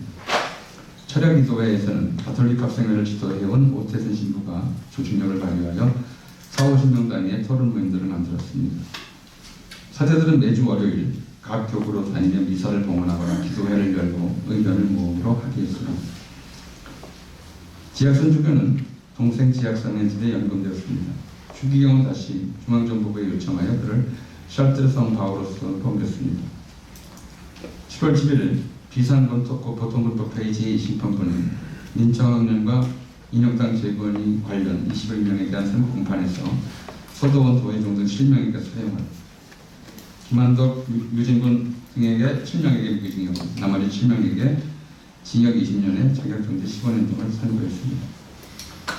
철야 기도회에서는 가톨릭 합생회를 지도해온 오태순 신부가 조직력을 발휘하여 4,50명 단위의 토론 모임들을 만들었습니다. 사제들은 매주 월요일 각 교구로 다니며 미사를 봉헌하거나 기도회를 열고 의견을 모으기로 합의했습니다. 지하순 주교는 동생 지학사면집에 연금되었습니다. 추기경은 다시 중앙정보부에 요청하여 그를 샬트르성 바오로스로 옮겼습니다. 10월 11일 비상보통분법회의 제2심판부는 민청학년과 인혁당 재건이 관련 21명에 대한 선거 공판에서 서도원 도의종 등 7명에게 사형을, 김한덕, 유진군 등에게 7명에게 무기징역, 나머지 7명에게 징역 20년에 자격정지 15년 등을 선고했습니다.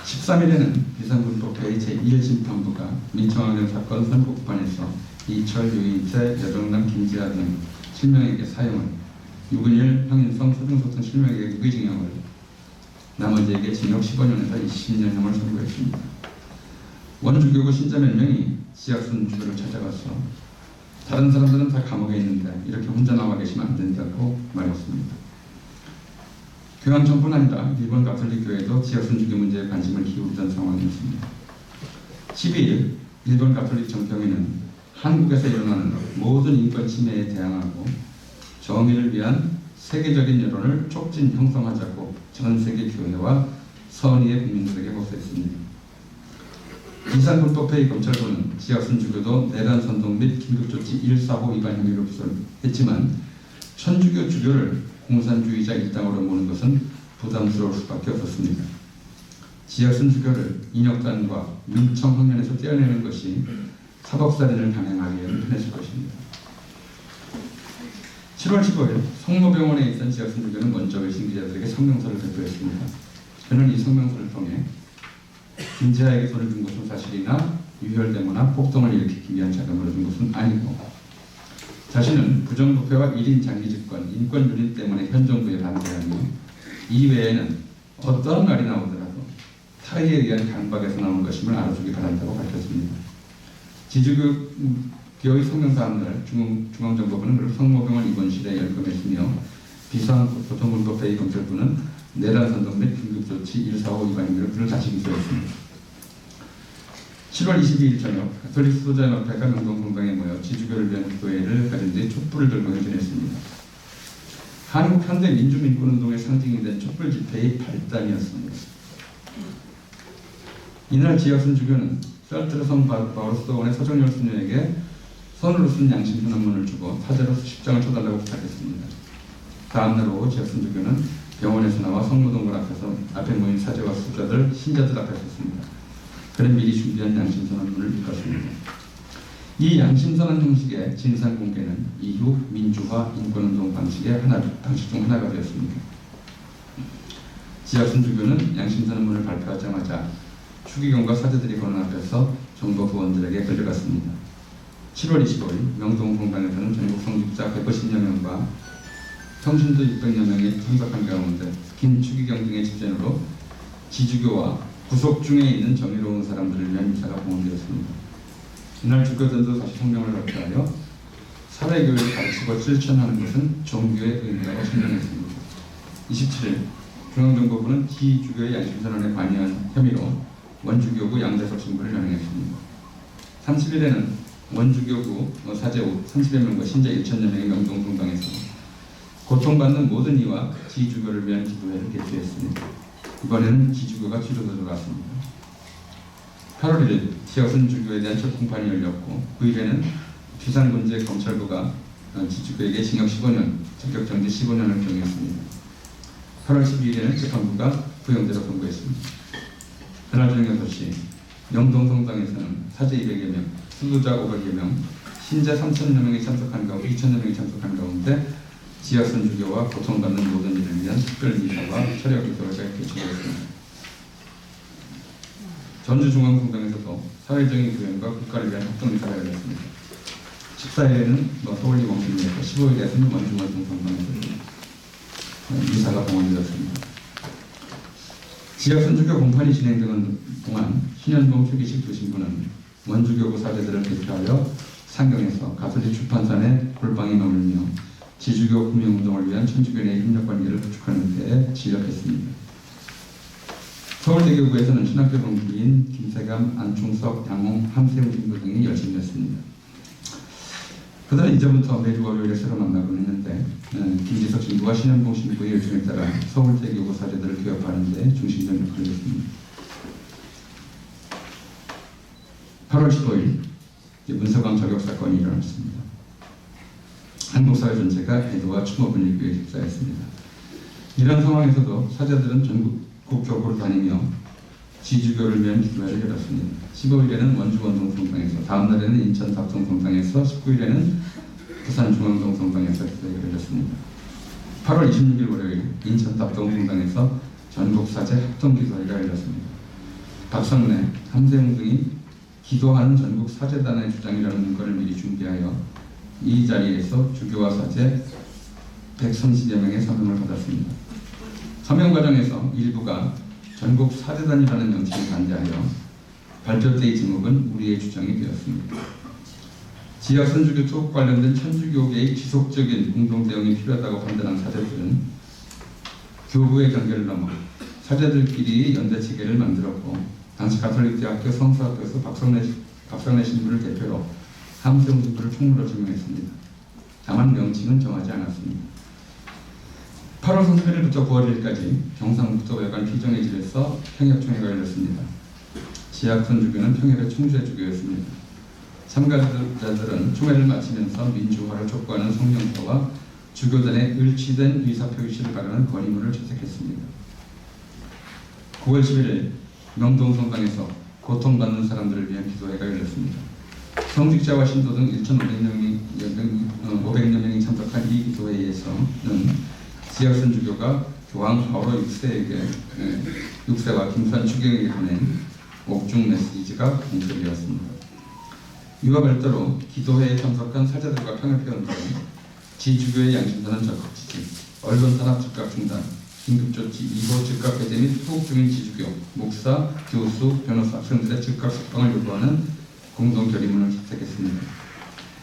13일에는 비상군법회의 제1심판부가 민청학령 사건 선고 공판에서 이철, 유인태, 여정남, 김지아 등 7명에게 사형을, 유근일, 황인성, 서중석 등 7명에게 무기징역을, 나머지에게 징역 15년에서 20년형을 선고했습니다. 원주교구 신자 몇 명이 지하순 주교를 찾아가서 다른 사람들은 다 감옥에 있는데 이렇게 혼자 나와 계시면 안 된다고 말했습니다. 교황 전뿐 아니라 일본 가톨릭 교회도 지하순 주교 문제에 관심을 기울이던 상황이었습니다. 12일 일본 가톨릭 정평회는 한국에서 일어나는 모든 인권 침해에 대항하고 정의를 위한 세계적인 여론을 촉진 형성하자고 전 세계 교회와 선의의 국민들에게 호소했습니다. 비상군법회의 검찰부는 지하순 주교도 내란 선동 및 긴급조치 145 위반 혐의로 기소했지만 천주교 주교를 공산주의자 일당으로 모는 것은 부담스러울 수밖에 없었습니다. 지하순 주교를 인혁단과 민청 학년에서 떼어내는 것이 사법살인을 강행하기에는 편했을 것입니다. 7월 15일 성모병원에 있던 지하순 주교는 먼저 외신 기자들에게 성명서를 발표했습니다. 그는 이 성명서를 통해 김지아에게 돈을 준 것은 사실이나 유혈데모나 폭동을 일으키기 위한 자금으로 준 것은 아니고 자신은 부정부패와 1인 장기집권, 인권유린 때문에 현 정부에 반대하며 이외에는 어떠한 말이 나오더라도 타의에 의한 강박에서 나온 것임을 알아주기 바란다고 밝혔습니다. 지주교의 성명 다음날 중앙정보부는 성모병원 입원실에 열거했으며 비상고통군법회의 검찰부는 내란 선동 및 긴급조치 145 위반 혐의로 그를 다시 기소했습니다. 7월 22일 저녁 가톨릭 수도자연합회가 명동공방에 모여 지주교를 위한 기도회를 가진 뒤 촛불을 들고 행진했습니다. 한국 현대 민주민권운동의 상징이 된 촛불 집회의 발단이었습니다. 이날 지하순 주교는 살트르 성 바오르스원의 서정열 수녀에게 손으로 쓴 양심 선언문을 주고 사제로 십장을 쳐달라고 부탁했습니다. 다음날 오후 지하순 주교는 병원에서 나와 성모동굴 앞에 모인 사제와 수자들, 신자들 앞에 섰습니다. 그는 미리 준비한 양심선언문을 읽었습니다. 이 양심선언 형식의 진상 공개는 이후 민주화 인권운동 방식 중 하나가 되었습니다. 지하순 주교는 양심선언문을 발표하자마자 추기경과 사제들이 보는 앞에서 정보 부원들에게 끌려갔습니다. 7월 25일 명동 공방에서는 전국 성직자 150여 명과 평신도 600여 명이 참석한 가운데 긴 추기경 등의 집전으로 지주교와 구속 중에 있는 정의로운 사람들을 위한 미사가 봉헌되었습니다. 이날 주교들도 다시 성명을 발표하여 사회교회를 가르치고 실천하는 것은 종교의 의무라고 설명했습니다. 27일 중앙정보부는 기주교의 양심선언에 관여한 혐의로 원주교구 양대석 신부를 연행했습니다. 30일에는 원주교구 사제 30여 명과 신자 1천여 명의 명동성당에서 고통받는 모든 이와 지주교를 위한 기도회를 개최했습니다. 이번에는 지주교가 뒤로 들어갔습니다. 8월 1일 지하순 주교에 대한 첫 공판이 열렸고 9일에는 비상군제 검찰부가 지주교에게 징역 15년, 자격정지 15년을 경했습니다. 8월 12일에는 재판부가 구형제로 선고했습니다. 그날 저녁 6시 명동성당에서는 사제 200여 명, 수도자 500여 명, 신자 3천여 명이 참석한 가운데 2천여 명이 참석한 가운데 지하순 주교와 고통받는 모든 이를 위한 특별미사와 철야 기도회가 개최되었습니다. 전주중앙성당에서도 사회적인 교연과 국가를 위한 합동미사가 열렸습니다. 14일에는 서울리 원심리에서 15일에서는 원주원성성당에서 미사가 봉헌되었습니다. 지하순 주교 공판이 진행되는 동안 신현봉 최기식 두 신부는 원주교구 사제들을 대표하여 상경에서 가톨릭 출판산에 골방에 머물며 지주교 구명운동을 위한 천주교 내의 협력관계를 구축하는 데에 진력했습니다. 서울대교구에서는 신학교 동기인 김세감, 안충석, 양홍, 함세우 신부 등이 열심히 했습니다. 그들은 이제부터 매주 월요일에 새로 만나곤 했는데 김지석 신부와 신현봉 신부의 요청에 따라 서울대교구 사제들을 교협하는 데 중심적인 역할을 했습니다. 8월 15일 문서광 저격 사건이 일어났습니다. 한국 사회 전체가 애도와 추모 분위기에 휩싸였습니다. 이런 상황에서도 사제들은 전국 국교구를 다니며 지주교를 위한 기도회를 열었습니다. 15일에는 원주 원동 성당에서, 다음 날에는 인천 답성 성당에서, 19일에는 부산 중앙동 성당에서 기도회를 열었습니다. 8월 26일 월요일 인천 답성 성당에서 전국 사제 합동 기도회가 열렸습니다. 박성래, 함세웅 등이 기도하는 전국 사제단의 주장이라는 문건을 미리 준비하여 이 자리에서 주교와 사제 130여 명의 서명을 받았습니다. 서명 과정에서 일부가 전국 사제단이라는 명칭에 반대하여 발표 때의 제목은 우리의 주장이 되었습니다. 지역 선주교 투옥 관련된 천주교계의 지속적인 공동 대응이 필요하다고 판단한 사제들은 교부의 경계를 넘어 사제들끼리 연대 체계를 만들었고, 당시 가톨릭대학교 성서학교에서 박성래 신부를 대표로 함세웅 신부를 총무로 지명했습니다. 다만 명칭은 정하지 않았습니다. 8월 31일부터 9월 1일까지 경상북도 외관 피정회질에서 평협총회가 열렸습니다. 지역 선주교는 평협의 총재주교였습니다. 참가자들은 총회를 마치면서 민주화를 촉구하는 성명서와 주교단의 일치된 의사표시를 바라는 건의문을 채택했습니다. 9월 11일 명동성당에서 고통받는 사람들을 위한 기도회가 열렸습니다. 성직자와 신도 등 1,500여 명이 참석한 이 기도회에서는 지역 선주교가 교황 바오로 6세와 김수환 추경에게 보낸 옥중 메시지가 공개되었습니다. 이와 별도로 기도회에 참석한 사제들과 평협회원들은 지주교의 양심선언 적극 지지, 언론 탄압 즉각 중단, 긴급조치 2호 즉각 해제 및 투옥 중인 지주교, 목사, 교수, 변호사, 학생들의 즉각 석방을 요구하는 공동 결의문을 채택했습니다.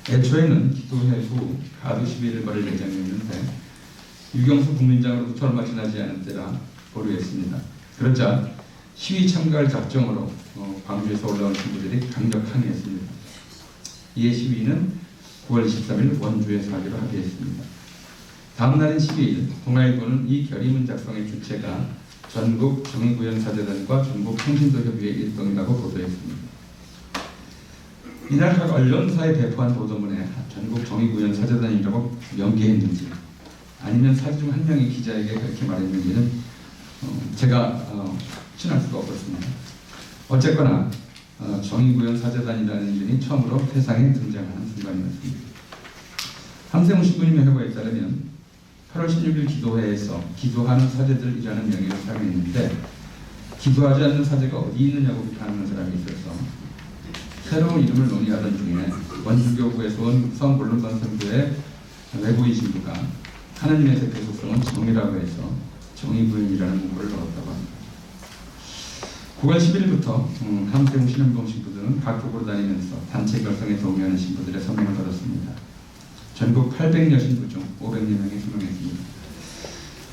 애초에는 기도회 후 가두 시위를 벌일 예정이었는데 유경수 국민장으로부터 얼마 지나지 않은 때라 보류했습니다. 그러자 시위 참가할 작정으로 광주에서 올라온 친구들이 강력 항의했습니다. 이에 시위는 9월 23일 원주에서 하기로 합의했습니다. 다음 날인 12일 동아일보는 이 결의문 작성의 주체가 전국 정의구현 사제단과 전국 평신도협의회 일동이라고 보도했습니다. 이날 각 언론사에 배포한 보도문에 전국 정의구현 사제단이라고 명기했는지 아니면 사제 중 한 명이 기자에게 그렇게 말했는지는 제가 확신할 수가 없었습니다. 어쨌거나 정의구현 사제단이라는 이름이 처음으로 세상에 등장하는 순간이었습니다. 함세웅 신부님의 회고에 따르면 8월 16일 기도회에서 기도하는 사제들이라는 명예를 사용했는데 기도하지 않는 사제가 어디 있느냐고 비판하는 사람이 있어서 새로운 이름을 논의하던 중에 원주교구에서 온 성볼론반 선교의 외부인 신부가 하나님의 대표 속성은 정의라고 해서 정의구현이라는 문구를 넣었다고 합니다. 9월 10일부터 함세웅 신현봉 신부들은 각국으로 다니면서 단체 결성에 동의하는 신부들의 서명을 받았습니다. 전국 800여 신부 중 500여 명이 서명했습니다.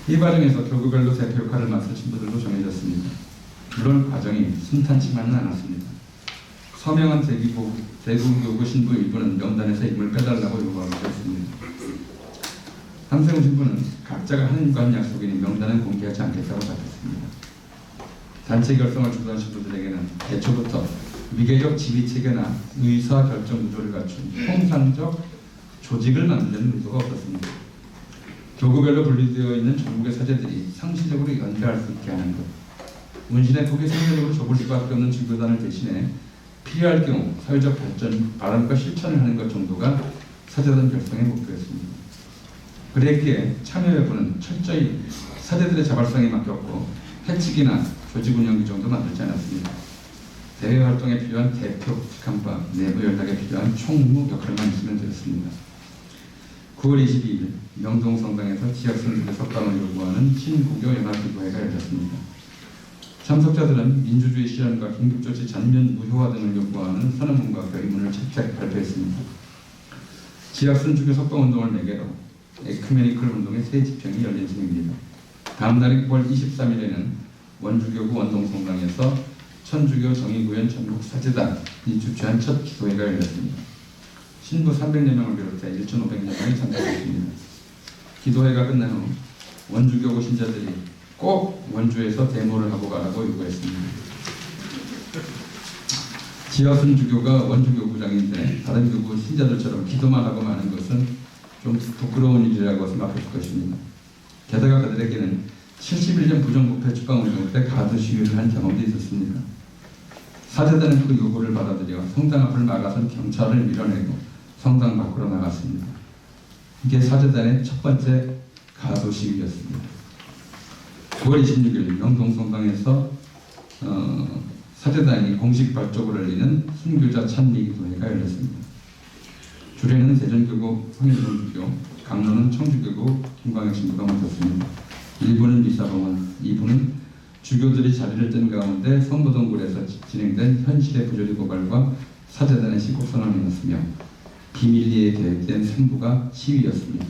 이 과정에서 교구별로 대표 역할을 맡은 신부들도 정해졌습니다. 물론 과정이 순탄치만은 않았습니다. 서명한 대구교구 신부 일부는 명단에서 이름을 빼달라고 요구하기도 했습니다. 함세웅 신부는 각자가 하나님과 한 약속이니 명단은 공개하지 않겠다고 답했습니다. 단체 결성을 주도한 신부들에게는 애초부터 위계적 지휘체계나 의사결정 구조를 갖춘 통상적 조직을 만들려는 의도가 없었습니다. 교구별로 분리되어 있는 전국의 사제들이 상시적으로 연대할 수 있게 하는 것, 문신의 폭이 상대적으로 좁을 수밖에 없는 주교단을 대신해 필요할 경우 사회적 발전, 발언과 실천을 하는 것 정도가 사제단 결성의 목표였습니다. 그랬기에 참여 여부는 철저히 사제들의 자발성에 맡겼고 해치기나 조직 운영기 정도 만들지 않았습니다. 대외 활동에 필요한 대표 직함과 내부 연락에 필요한 총무 역할만 있으면 되었습니다. 9월 22일 명동성당에서 지역 선수의 석방을 요구하는 신국교 연합기도회가 열렸습니다. 참석자들은 민주주의 실현과 긴급조치 전면 무효화 등을 요구하는 선언문과 결의문을 채택 발표했습니다. 지역 선주교 석방운동을 매개로 에큐메니컬 운동의 새 집행이 열린 중입니다. 다음 날인 9월 23일에는 원주교구 원동성당에서 천주교 정의구현 전국 사제단이 주최한 첫 기도회가 열렸습니다. 신부 300여 명을 비롯해 1,500여 명이 참석했습니다. 기도회가 끝난 후 원주교구 신자들이 꼭 원주에서 데모를 하고 가라고 요구했습니다. 지역 선주교가 원주교구장인데 다른 교구 신자들처럼 기도만 하고 마는 것은 좀 부끄러운 일이라고 생각했을 것입니다. 게다가 그들에게는 71년 부정부패 축방운동 때 가드 시위를 한 경험도 있었습니다. 사제단은 그 요구를 받아들여 성당 앞을 막아선 경찰을 밀어내고 성당 밖으로 나갔습니다. 이게 사제단의 첫 번째 가도 시위였습니다. 9월 26일 명동성당에서 사제단이 공식 발족을 알리는 순교자 찬미기도회가 열렸습니다. 주례는 대전교구 황일동주교, 강론은 청주교구 김광혁 신부가 맡았습니다. 1부는 미사봉원, 2부는 주교들이 자리를 뜬 가운데 성모동굴에서 진행된 현실의 부조리 고발과 사제단의 시국선언이었으며 비밀리에 계획된 3부가 시위였습니다.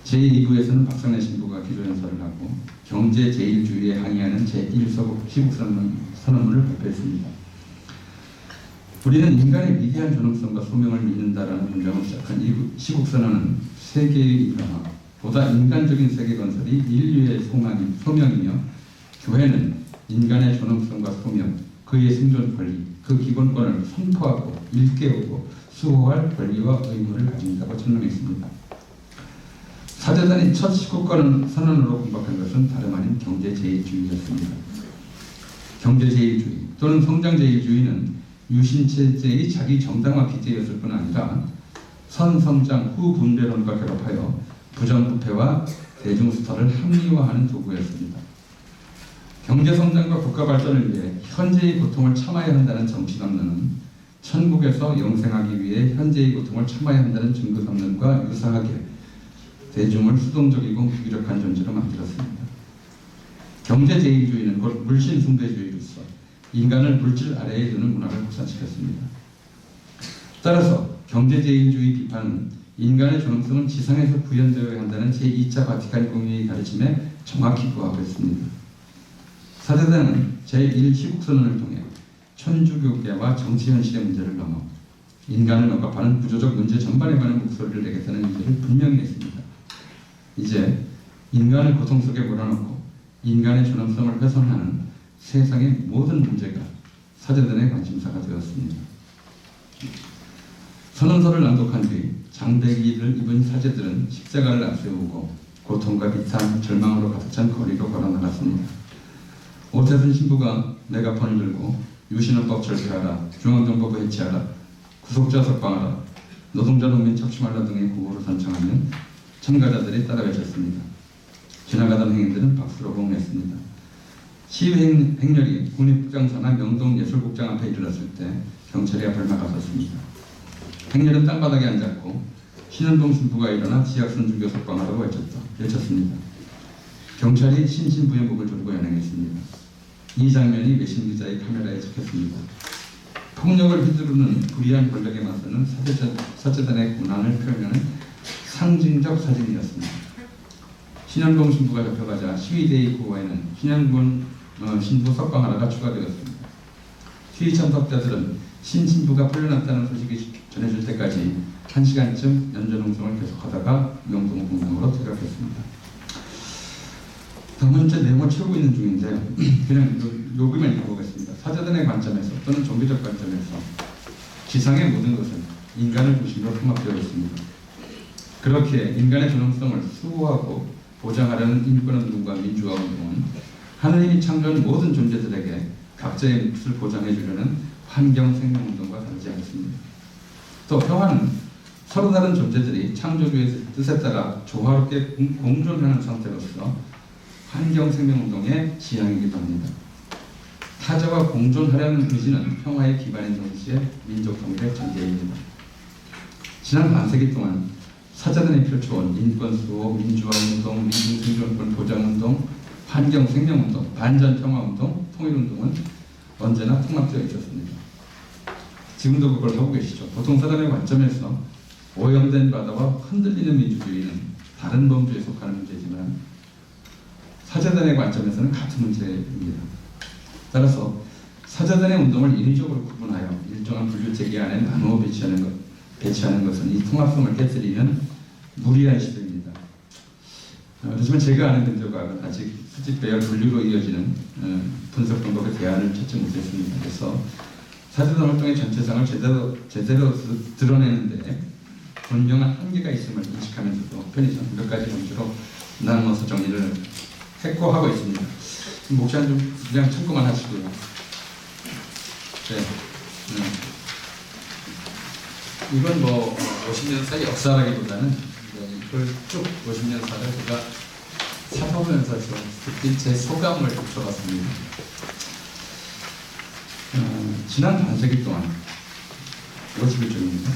제2부에서는 박상래 신부가 기조연설을 하고 경제 제1주의에 항의하는 제1서국 시국선언문을 발표했습니다. 우리는 인간의 위대한 존엄성과 소명을 믿는다라는 문장을 시작한 이 시국선언은 세계의 일화와 보다 인간적인 세계 건설이 인류의 소명이며 교회는 인간의 존엄성과 소명, 그의 생존 권리, 그 기본권을 선포하고 일깨우고 수호할 권리와 의무를 가진다고 천명했습니다. 사제단이 첫 시국권 선언으로 공박한 것은 다름 아닌 경제 제1주의였습니다. 경제 제1주의 또는 성장 제1주의는 유신체제의 자기 정당화 기제였을 뿐 아니라 선성장 후 분배론과 결합하여 부정부패와 대중수탈을 합리화하는 도구였습니다. 경제성장과 국가발전을 위해 현재의 고통을 참아야 한다는 정치담론은 천국에서 영생하기 위해 현재의 고통을 참아야 한다는 증거담론과 유사하게 대중을 수동적이고 무기력한 존재로 만들었습니다. 경제 제1주의는 곧 물신 숭배주의로서 인간을 물질 아래에 두는 문화를 확산시켰습니다. 따라서 경제 제1주의 비판은 인간의 존엄성은 지상에서 구현되어야 한다는 제2차 바티칸 공의의 가르침에 정확히 부합했습니다. 사제단은 제1시국선언을 통해 천주교계와 정치 현실의 문제를 넘어 인간을 억압하는 구조적 문제 전반에 관한 목소리를 내겠다는 의지를 분명히 했습니다. 이제 인간을 고통 속에 몰아넣고 인간의 존엄성을 훼손하는 세상의 모든 문제가 사제단의 관심사가 되었습니다. 선언서를 낭독한 뒤 장대기를 입은 사제들은 십자가를 앞세우고 고통과 비탄, 절망으로 가득 찬 거리로 걸어나갔습니다. 오태순 신부가 메가폰을 들고 유신헌법 절폐하라, 중앙정법을 해체하라, 구속자 석방하라, 노동자 농민 착취말라 등의 구호를 선창하면 참가자들이 따라 외쳤습니다. 지나가던 행인들은 박수로 호응했습니다. 시위 행렬이 국립국장사나 명동예술국장 앞에 이르렀을 때 경찰이 앞을 막아섰습니다. 행렬은 땅바닥에 앉았고 신현동 신부가 일어나 지학선 주교 석방하라고 외쳤습니다. 경찰이 신신부연복을 조르고 연행했습니다. 이 장면이 외신 기자의 카메라에 찍혔습니다. 폭력을 휘두르는 불의한 권력에 맞서는 사제단의 고난을 표현하는 상징적 사진이었습니다. 신현동 신부가 잡혀가자 시위대의 구호에는 신현군 신부 석방하라가 추가되었습니다. 시위 참석자들은 신신부가 풀려났다는 소식이 전해질 때까지 1시간쯤 연전홍성을 계속하다가 명동 공항으로 퇴각했습니다. 다음은 제 내용을 채우고 있는 중인데요. 그냥 여기만 읽어보겠습니다. 사제단의 관점에서 또는 종교적 관점에서 지상의 모든 것은 인간을 중심으로 통합되어 있습니다. 그렇게 인간의 존엄성을 수호하고 보장하려는 인권운동과 민주화운동은 하느님이 창조한 모든 존재들에게 각자의 몫을 보장해 주려는 환경생명운동과 다르지 않습니다. 또 평화는 서로 다른 존재들이 창조주의 뜻에 따라 조화롭게 공존하는 상태로서 환경생명운동의 지향이기도 합니다. 타자와 공존하려는 의지는 평화의 기반인 동시에 민족 통일의 전제입니다. 지난 반세기 동안 사제단이 펼쳐온 인권수호, 민주화운동, 민중생존권 보장운동, 환경생명운동, 반전평화운동, 통일운동은 언제나 통합되어 있었습니다. 지금도 그걸 하고 계시죠. 보통 사단의 관점에서 오염된 바다와 흔들리는 민주주의는 다른 범주에 속하는 문제지만 사제단의 관점에서는 같은 문제입니다. 따라서 사제단의 운동을 인위적으로 구분하여 일정한 분류체계 안에 나누어 배치하는 것은 이 통합성을 깨뜨리는 무리한 시도입니다. 하지만 제가 아는 근거가 아직 수직 배열 분류로 이어지는 분석 방법의 대안을 찾지 못했습니다. 그래서 사제단 활동의 전체상을 제대로 드러내는데 분명한 한계가 있음을 인식하면서도 편의상 몇 가지 범주로 나누어서 정리를 해코하고 있습니다. 목사님 좀 그냥 참고만 하시고요. 네. 이건 뭐 50년사의 역사라기보다는 이걸 쭉 50년사를 제가 살아보면서 좀 느낀 제 소감을 붙여봤습니다. 지난 반세기 동안 50일쯤입니다.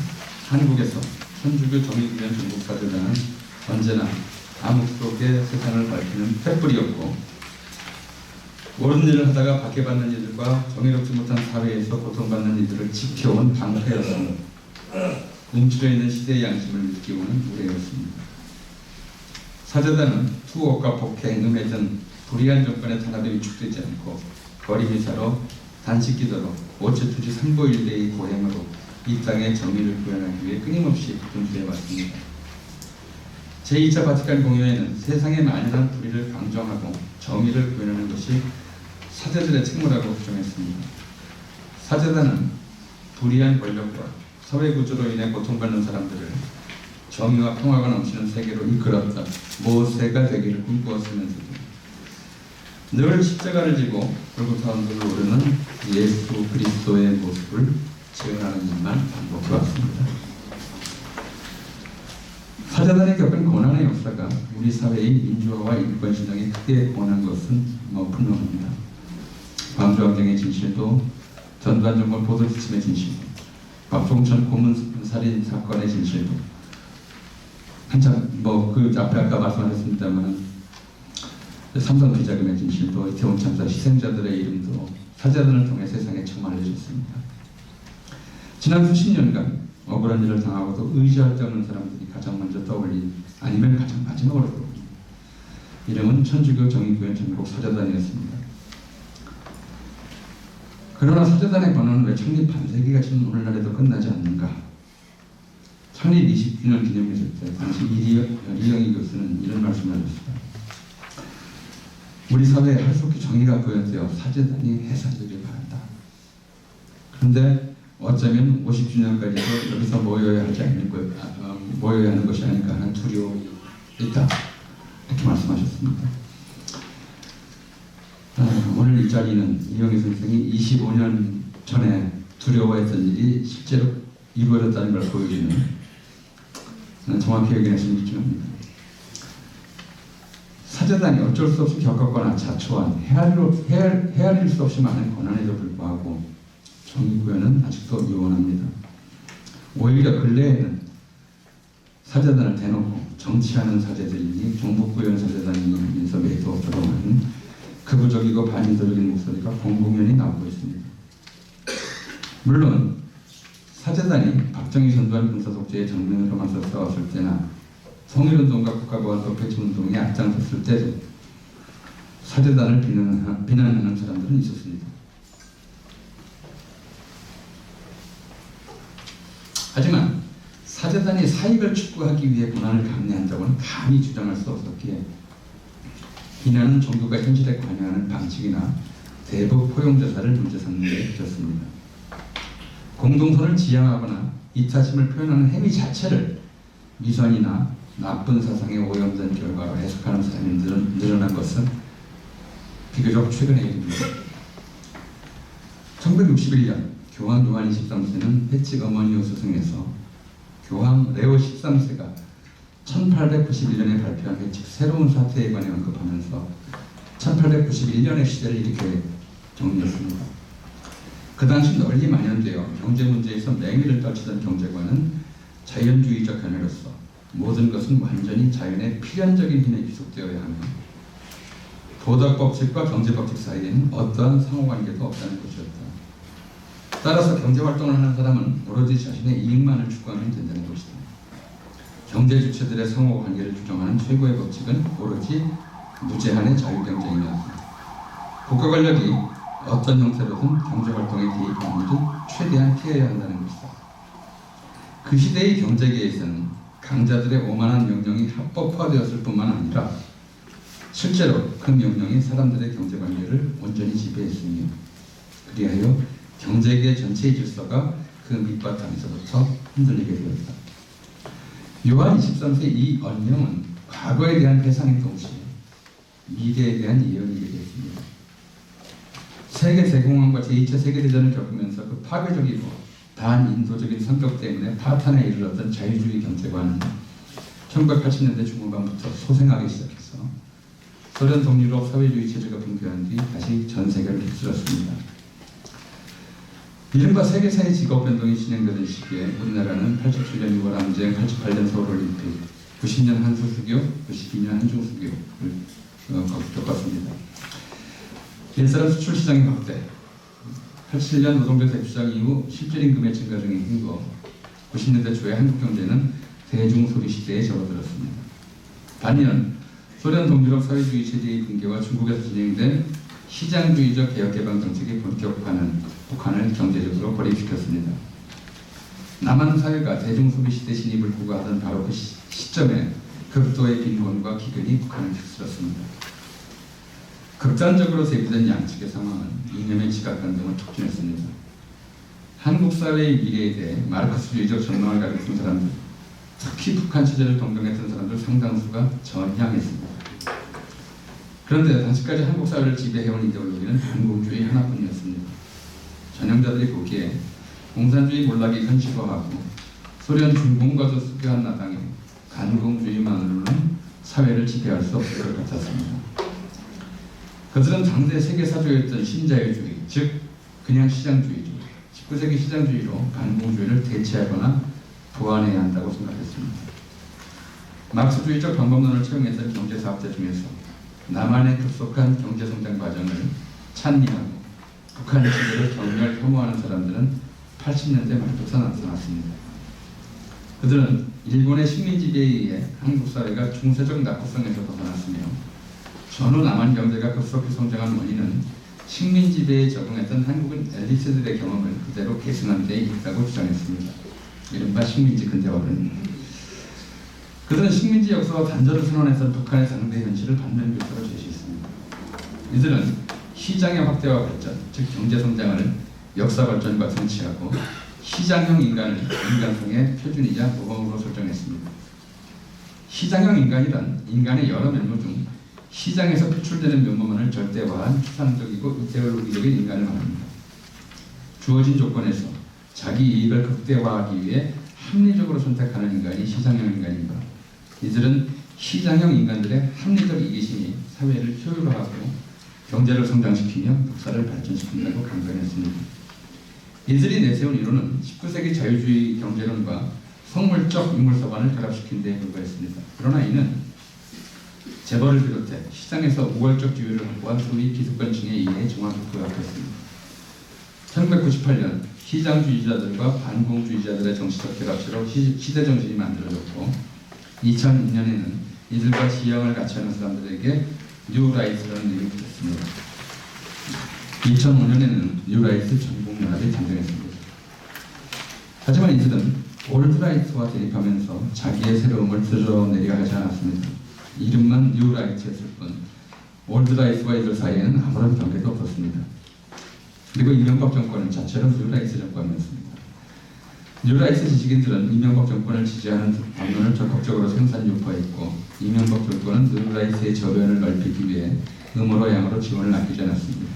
한국에서 천주교 정의구현 전국사재단은 언제나 암흑 속에 세상을 밝히는 횃불이었고, 옳은 일을 하다가 박해받는 이들과 정의롭지 못한 사회에서 고통받는 이들을 지켜온 방패였습니다. 움츠려 있는 시대의 양심을 느끼고는 우레였습니다. 사재단은 투옥과 폭행, 음해 등 불의한 정권의 탄압에 위축되지 않고 거리미사로 단식기도로 오체투지 삼보일대의 고행으로 이 땅의 정의를 구현하기 위해 끊임없이 분투해왔습니다. 제2차 바티칸 공회에는 세상의 만연한 불의를 강조하고 정의를 구현하는 것이 사제들의 책무라고 주장했습니다. 사제단은 불의한 권력과 사회 구조로 인해 고통받는 사람들을 정의와 평화가 넘치는 세계로 이끌었다. 모세가 되기를 꿈꾸었으면서도 늘 십자가를 지고 골고타 언덕을 오르는 예수 그리스도의 모습을 재현하는 일만 반복해왔습니다. 사제단이 겪은 고난의 역사가 우리 사회의 민주화와 인권 진영에 크게 권한 것은 분명합니다. 광주항쟁의 진실도, 전두환정권 보도지침의 진실도, 박종천 고문살인 사건의 진실도, 한참 그 앞에 아까 말씀하셨습니다만 삼성 비자금의 진실도, 이태원 참사 희생자들의 이름도 사제단을 통해 세상에 처음 알려졌습니다. 지난 수십 년간 억울한 일을 당하고도 의지할 데 없는 사람들이 가장 먼저 떠올린, 아니면 가장 마지막으로 떠올린 이름은 천주교 정의구현 전국 사제단이었습니다. 그러나 사제단의 번호는 왜 창립 반세기가 지난 오늘날에도 끝나지 않는가? 창립 20주년 기념했을 때 당시 이영희 교수는 이런 말씀을 하셨습니다. 우리 사회에 할수록 정의가 구현되어 사제단이 해산되길 바란다. 그런데 어쩌면 50주년까지도 여기서 모여야 하는 것이 아닐까 하는 두려움이 있다. 이렇게 말씀하셨습니다. 오늘 이 자리는 이영희 선생이 25년 전에 두려워했던 일이 실제로 이루어졌다는 걸 보여주는, 정확히 얘기하시는 기준입니다. 사제단이 어쩔 수 없이 겪었거나 자초한 헤아릴 수 없이 많은 고난에도 불구하고 정의구현은 아직도 요원합니다. 오히려 근래에는 사제단을 대놓고 정치하는 사제들이니 종북구현 사제단이면서 매도 조롱하는 극우적이고 반인도적인 목소리가 공공연히 나오고 있습니다. 물론 사제단이 박정희 전두환 군사독재의 정면으로 맞서 싸웠을 때나 통일운동과 국가보안 폐지운동에 앞장섰을 때도 사제단을 비난하는 사람들은 있었습니다. 하지만 사제단이 사익을 추구하기 위해 고난을 감내한다고는 감히 주장할 수 없었기에 비난은 종교가 현실에 관여하는 방식이나 대북 포용자사를 문제 삼는 데 그쳤습니다. 공동선을 지향하거나 이타심을 표현하는 행위 자체를 미선이나 나쁜 사상에 오염된 결과로 해석하는 사람이 늘어난 것은 비교적 최근의 일입니다. 1961년 교황 요한 23세는 패칙 어머니오 소송에서 교황 레오 13세가 1891년에 발표한 패칙 새로운 사태에 관해 언급하면서 1891년의 시대를 이렇게 정리했습니다. 그 당시 널리 만연되어 경제 문제에서 맹위를 떨치던 경제관은 자연주의적 견해로서 모든 것은 완전히 자연의 필연적인 힘에 귀속되어야 하며 도덕법칙과 경제법칙 사이에는 어떠한 상호관계도 없다는 것이었다. 따라서 경제활동을 하는 사람은 오로지 자신의 이익만을 추구하면 된다는 것이다. 경제 주체들의 상호관계를 규정하는 최고의 법칙은 오로지 무제한의 자유경쟁이다. 국가 권력이 어떤 형태로든 경제활동에 개입하는 일은 최대한 피해야 한다는 것이다. 그 시대의 경제계에서는 강자들의 오만한 명령이 합법화되었을 뿐만 아니라 실제로 그 명령이 사람들의 경제관계를 온전히 지배했으며 그리하여 경제계 전체의 질서가 그 밑바탕에서부터 흔들리게 되었다. 요한 23세 이 언령은 과거에 대한 회상인 동시에 미래에 대한 예언이게 됐습니다. 세계 대공황과 제2차 세계대전을 겪으면서 그 파괴적이고 반인도적인 성격 때문에 파탄에 이르렀던 자유주의 경제관은 1980년대 중후반부터 소생하기 시작해서 소련 동유럽 사회주의 체제가 붕괴한 뒤 다시 전 세계를 휩쓸었습니다. 이른바 세계사의 직업 변동이 진행되던 시기에 우리나라는 87년 6월 항쟁, 88년 서울올림픽, 90년 한수수교, 92년 한중수교를 겪었습니다. 옛사람 수출 시장의 확대, 87년 노동조 대주장 이후 실질임금의 증가 등이 힘거 90년대 초에 한국 경제는 대중소비 시대에 접어들었습니다. 반면 소련 동유럽 사회주의 체제의 붕괴와 중국에서 진행된 시장주의적 개혁개방 정책이 본격화는 북한을 경제적으로 고립시켰습니다. 남한 사회가 대중소비 시대 진입을 구가하던 바로 그 시점에 극도의 빈곤과 기근이 북한을 휩쓸었습니다. 극단적으로 대비된 양측의 상황은 이념의 지각 변동을 촉진했습니다. 한국 사회의 미래에 대해 마르크스주의적 전망을 가지고 있는 사람들, 특히 북한 체제를 동경했던 사람들 상당수가 전향했습니다. 그런데 당시까지 한국 사회를 지배해온 이데올로기는 반공주의 하나뿐이었습니다. 전형자들이 보기에 공산주의 몰락이 현실화하고 소련 중공과도 수교한 나당에 간공주의만으로는 사회를 지배할 수 없을 것 같았습니다. 그들은 당대 세계사조였던 신자유주의, 즉 그냥 시장주의죠. 19세기 시장주의로 반공주의를 대체하거나 보완해야 한다고 생각했습니다. 막스주의적 방법론을 채용했던 경제사업자 중에서 남한의 급속한 경제성장 과정을 찬미하고 북한의 지배를 격렬 혐오하는 사람들은 80년대 말부터 나타났습니다. 그들은 일본의 식민지배에 의해 한국 사회가 중세적 낙후성에서 벗어났으며 전후 남한 경제가 급속히 성장한 원인은 식민지배에 적응했던 한국인 엘리트들의 경험을 그대로 계승한 데 있다고 주장했습니다. 이른바 식민지 근대화론. 그들은 식민지 역사와 단절을 선언했던 북한의 상대 현실을 반면 교사로 제시했습니다. 이들은 시장의 확대와 발전, 즉 경제 성장을 역사 발전과 동치하고 시장형 인간을 인간성의 표준이자 모범으로 설정했습니다. 시장형 인간이란 인간의 여러 면모 중 시장에서 표출되는 면모만을 절대화한 추상적이고 이데올로기적인 인간을 말합니다. 주어진 조건에서 자기 이익을 극대화하기 위해 합리적으로 선택하는 인간이 시장형 인간입니다. 이들은 시장형 인간들의 합리적 이기심이 사회를 효율화하고 경제를 성장시키며 역사를 발전시킨다고 강변했습니다. 이들이 내세운 이론은 19세기 자유주의 경제론과 성물적 인물서관을 결합시킨 데 불과했습니다. 그러나 이는 재벌을 비롯해 시장에서 우월적 지위를 확보한 소위 기득권층에 의해 정확히 부합했습니다. 1998년 시장주의자들과 반공주의자들의 정치적 결합체로 시대정신이 만들어졌고 2002년에는 이들과 지형을 같이 하는 사람들에게 뉴라이트라는 이름이 붙었습니다. 2005년에는 뉴라이트 전국연합이誕生했습니다. 하지만 이들은 올드라이트와 대립하면서 자기의 새로움을 드러내려 하지 않았습니다. 이름만 뉴라이트였을 뿐 올드라이트와 이들 사이에는 아무런 관계도 없었습니다. 그리고 이명박 정권은 자체로 뉴라이트 정권이었습니다. 뉴라이트 지식인들은 이명박 정권을 지지하는 담론을 적극적으로 생산 유포했고 이명박 정권은 뉴라이트의 저변을 넓히기 위해 음으로 양으로 지원을 아끼지 않았습니다.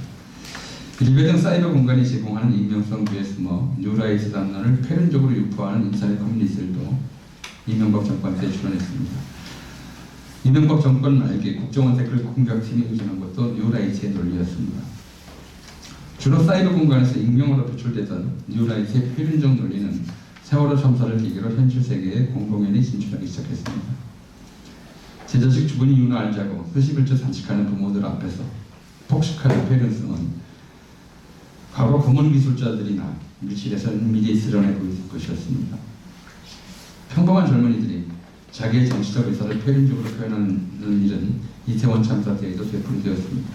일베 등 사이버 공간이 제공하는 익명성 뒤에 숨어 뉴라이트 담론을 폐륜적으로 유포하는 인터넷 커뮤니티들도 이명박 정권 때 출연했습니다. 이명박 정권 말기 국정원 댓글 공격팀이 의존한 것도 뉴라이트의 논리였습니다. 주로 사이버 공간에서 익명으로 표출되던 뉴라이트의 폐륜적 논리는 세월호 참사를 계기로 현실 세계에 공공연히 진출하기 시작했습니다. 제 자식 죽은 이유는 알자고 수십일째 산책하는 부모들 앞에서 폭식하는 폐륜성은 과거 검은 기술자들이나 밀실에서 미리 드러내고 있을 것이었습니다. 평범한 젊은이들이 자기의 정치적 의사를 표현적으로 표현하는 일은 이태원 참사 때에도 되풀이되었습니다.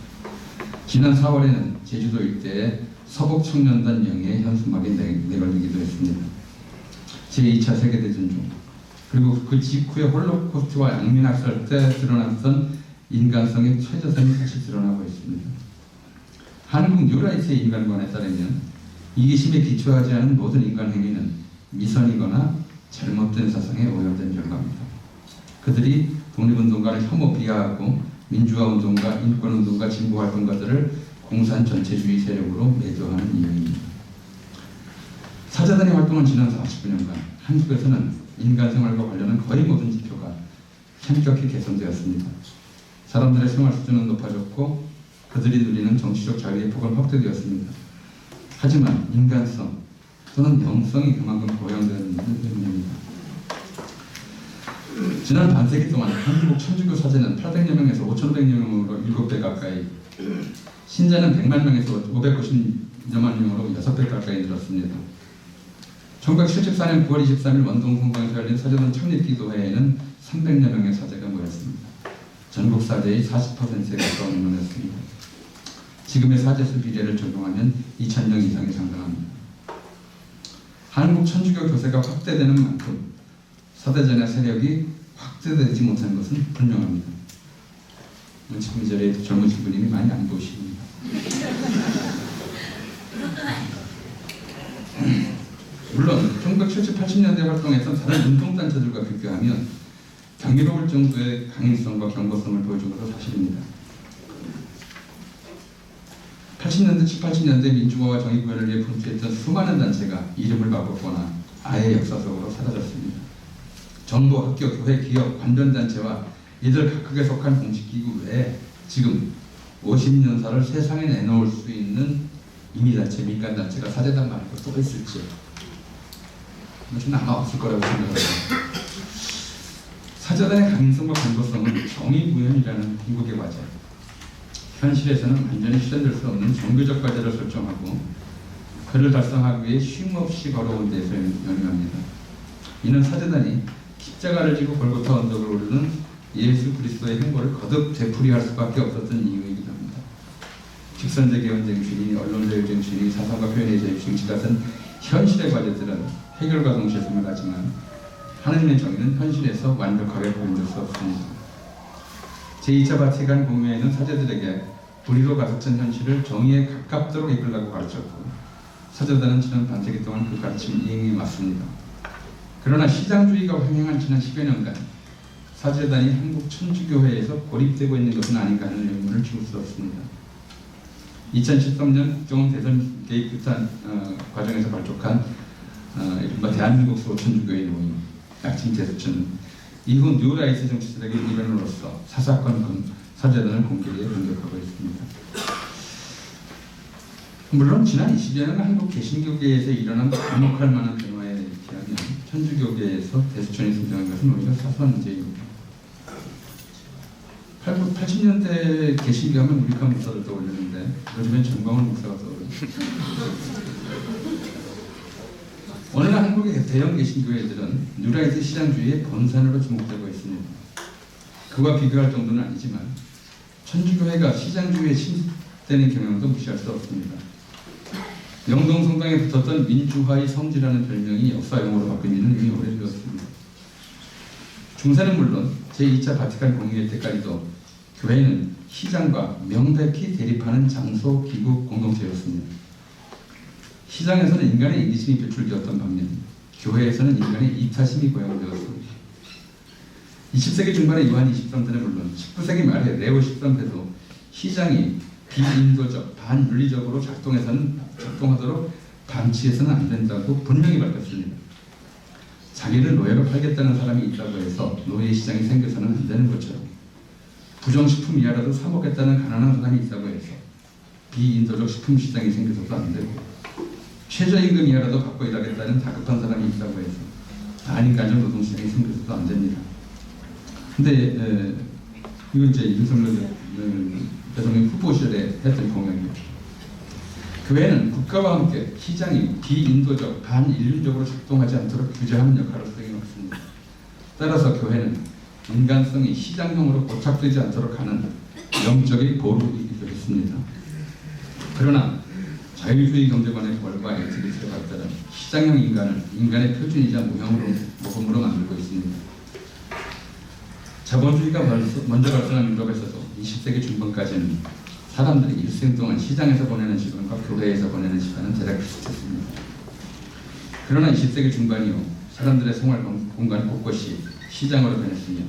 지난 4월에는 제주도 일대에 서북청년단 명예의 현수막이 내걸리기도 했습니다. 제2차 세계대전 중 그리고 그 직후의 홀로코스트와 양민학살 때 드러났던 인간성의 최저선이 다시 드러나고 있습니다. 한국 뉴라이트의 인간관에 따르면 이기심에 기초하지 않은 모든 인간 행위는 미선이거나 잘못된 사상에 오염된 결과입니다. 그들이 독립운동가를 혐오 비하하고 민주화 운동과 인권 운동과 진보 활동가들을 공산 전체주의 세력으로 매도하는 이유입니다. 사제단의 활동은 지난 49년간 한국에서는 인간 생활과 관련한 거의 모든 지표가 현격히 개선되었습니다. 사람들의 생활 수준은 높아졌고 그들이 누리는 정치적 자유의 폭은 확대되었습니다. 하지만 인간성 또는 영성이 그만큼 고양되는 때문입니다. 지난 반세기 동안 한국 천주교 사제는 800여 명에서 5,500여 명으로 7배 가까이, 신자는 100만 명에서 590여만 명으로 6배 가까이 늘었습니다. 1974년 9월 23일 원동 성당에서 열린 사제단 창립기도회에는 300여 명의 사제가 모였습니다. 전국 사제의 40%에 가까운 인원이었습니다. 지금의 사제수 비례를 적용하면 2,000명 이상에 상당합니다. 한국 천주교 교세가 확대되는 만큼 사대전의 세력이 확대되지 못한 것은 분명합니다. 지금 이 자리에 젊으신 분이 많이 안 보십니다. 물론 1970, 80년대 활동했던 다른 운동단체들과 비교하면 경이로울 정도의 강인성과 경고성을 보여준 것은 사실입니다. 80년대, 70, 80년대 민주화와 정의구현을 위해 분투했던 수많은 단체가 이름을 바꿨거나 아예 역사 속으로 사라졌습니다. 정부, 학교, 교회, 기업, 관련단체와 이들 각각에 속한 공식기구 외에 지금 50년사를 세상에 내놓을 수 있는 임의단체, 민간단체가 사제단 말고 또 있을지 저는 아마 없을 거라고 생각합니다. 사제단의 강인성과 근거성은 정의구현이라는 궁극의 과제, 현실에서는 완전히 실현될 수 없는 종교적 과제를 설정하고 그를 달성하기 위해 쉼없이 걸어온 데서 연유합니다. 이는 사제단이 십자가를 지고 골고타 언덕을 오르는 예수 그리스도의 행보를 거듭 되풀이할 수밖에 없었던 이유이기도 합니다. 직선제 개헌 정신이, 언론 자유 정신이, 사상과 표현의 자유 정신 같은 현실의 과제들은 해결과 동시에 생각하지만 하느님의 정의는 현실에서 완벽하게 보여줄 수 없습니다. 제2차 바티칸 공회에는 사제들에게 불의로 가득 찬 현실을 정의에 가깝도록 이끌라고 가르쳤고 사제단은 지난 반세기 동안 그 가르침 이행에 맞습니다. 그러나 시장주의가 횡행한 지난 10여 년간 사제단이 한국 천주교회에서 고립되고 있는 것은 아닌가 하는 의문을 지울 수 없습니다. 2013년 국정원 대선 개입 규탄 과정에서 발족한 이른바 대한민국 소천주교회 모임, 약칭 대수천은 이후 뉴라이트 정치세력의 일원으로서 사사건 사제단을 공개에 공격하고 있습니다. 물론 지난 20여 년 한국 개신교계에서 일어난 주목할 만한 변화에 비하면 천주교계에서 대수천이 등장한 것은 오히려 사소한 문제입니다. 80년대 개신교 하면 우리가 목사를 떠올리는데 요즘엔 정광훈 목사가 떠오릅니다. 어느 날 한국의 대형 개신교회들은 뉴라이트 시장주의의 본산으로 주목되고 있습니다. 그와 비교할 정도는 아니지만 천주교회가 시장주의에 침입되는 경향도 무시할 수 없습니다. 명동성당에 붙었던 민주화의 성지라는 별명이 역사용어로 바뀐 지는 이미 오래되었습니다. 중세는 물론 제2차 바티칸 공의회 때까지도 교회는 시장과 명백히 대립하는 장소, 기구, 공동체였습니다. 시장에서는 인간의 이기심이 배출되었던 반면 교회에서는 인간의 이타심이 고양되었습니다. 20세기 중반의 요한 23세는 물론 19세기 말에 레오 13세도 시장이 비인도적, 반윤리적으로 작동하도록 방치해서는 안 된다고 분명히 밝혔습니다. 자기를 노예로 팔겠다는 사람이 있다고 해서 노예 시장이 생겨서는 안 되는 것처럼 부정식품 이하라도 사 먹겠다는 가난한 사람이 있다고 해서 비인도적 식품 시장이 생겨서도 안 되고 최저임금 이하라도 받고 일하겠다는 다급한 사람이 있다고 해서 반인간적 노동시장이 생겨서도 안 됩니다. 근데 이건 이제 윤석열 대통령 후보 시절에 했던 공약이에요. 교회는 국가와 함께 시장이 비인도적, 반인륜적으로 작동하지 않도록 규제하는 역할을 수행해 왔습니다. 따라서 교회는 인간성이 시장형으로 고착되지 않도록 하는 영적인 보루이기도 했습니다. 그러나 자유주의 경제관의 벌과 에티리스를 갖다는 시장형 인간을 인간의 표준이자 모범으로 만들고 있습니다. 자본주의가 먼저 발전한 유럽에서도 20세기 중반까지는 사람들이 일생 동안 시장에서 보내는 시간과 교회에서 보내는 시간은 대략 비슷했습니다. 그러나 20세기 중반 이후 사람들의 생활 공간 곳곳이 시장으로 변했으며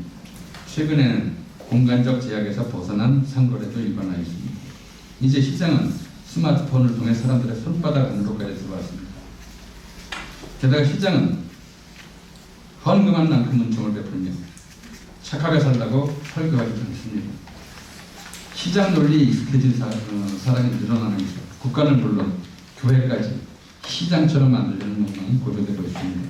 최근에는 공간적 제약에서 벗어난 상거래도 일반화했습니다. 이제 시장은 스마트폰을 통해 사람들의 손바닥 안으로까지 들어왔습니다. 게다가 시장은 헌금한 만큼 은총을 베풀며 착하게 살라고 설교하지 않습니다. 시장 논리에 익숙해진 사람이 늘어나는 것이죠. 국가는 물론 교회까지 시장처럼 만들려는 욕망이 고조되고 있습니다.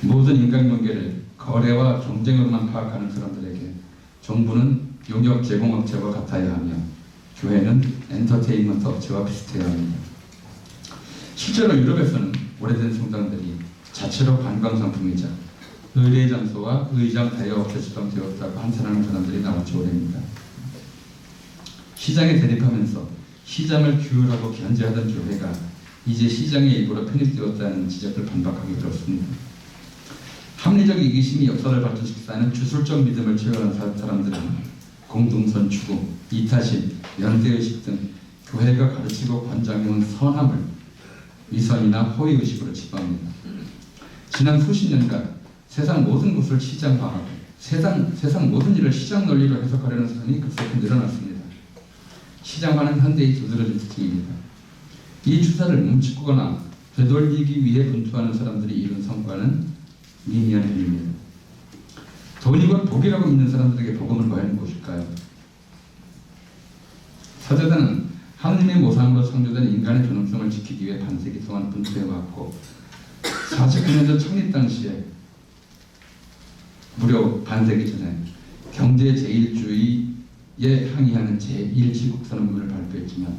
모든 인간관계를 거래와 경쟁으로만 파악하는 사람들에게 정부는 용역 제공업체와 같아야 하며 교회는 엔터테인먼트 업체와 비슷해야 합니다. 실제로 유럽에서는 오래된 성당들이 자체로 관광상품이자 의례 장소와 의장 대여업체처럼 되었다고 한탄하는 사람들이 나왔지 오래입니다. 시장에 대립하면서 시장을 규율하고 견제하던 교회가 이제 시장의 일부로 편입되었다는 지적을 반박하기 어렵습니다. 합리적 이기심이 역사를 발전시키는 주술적 믿음을 채워간 사람들은 공동선 추구, 이타심, 연대의식 등 교회가 가르치고 권장해온 선함을 위선이나 호의의식으로 치부합니다. 지난 수십 년간 세상 모든 것을 시장화하고 세상 모든 일을 시장 논리로 해석하려는 사람이 급속히 늘어났습니다. 시장화는 현대의 두드러진 특징입니다. 이 추세를 멈추거나 되돌리기 위해 분투하는 사람들이 이룬 성과는 미미한 일입니다. 돈이 곧 복이라고 믿는 사람들에게 복음을 과연 무엇일까요? 사제단은 하느님의 모상으로 창조된 인간의 존엄성을 지키기 위해 반세기 동안 분투해왔고 49년 전 창립 당시에 무려 반세기 전에 경제 제1주의에 항의하는 제1지국 선언문을 발표했지만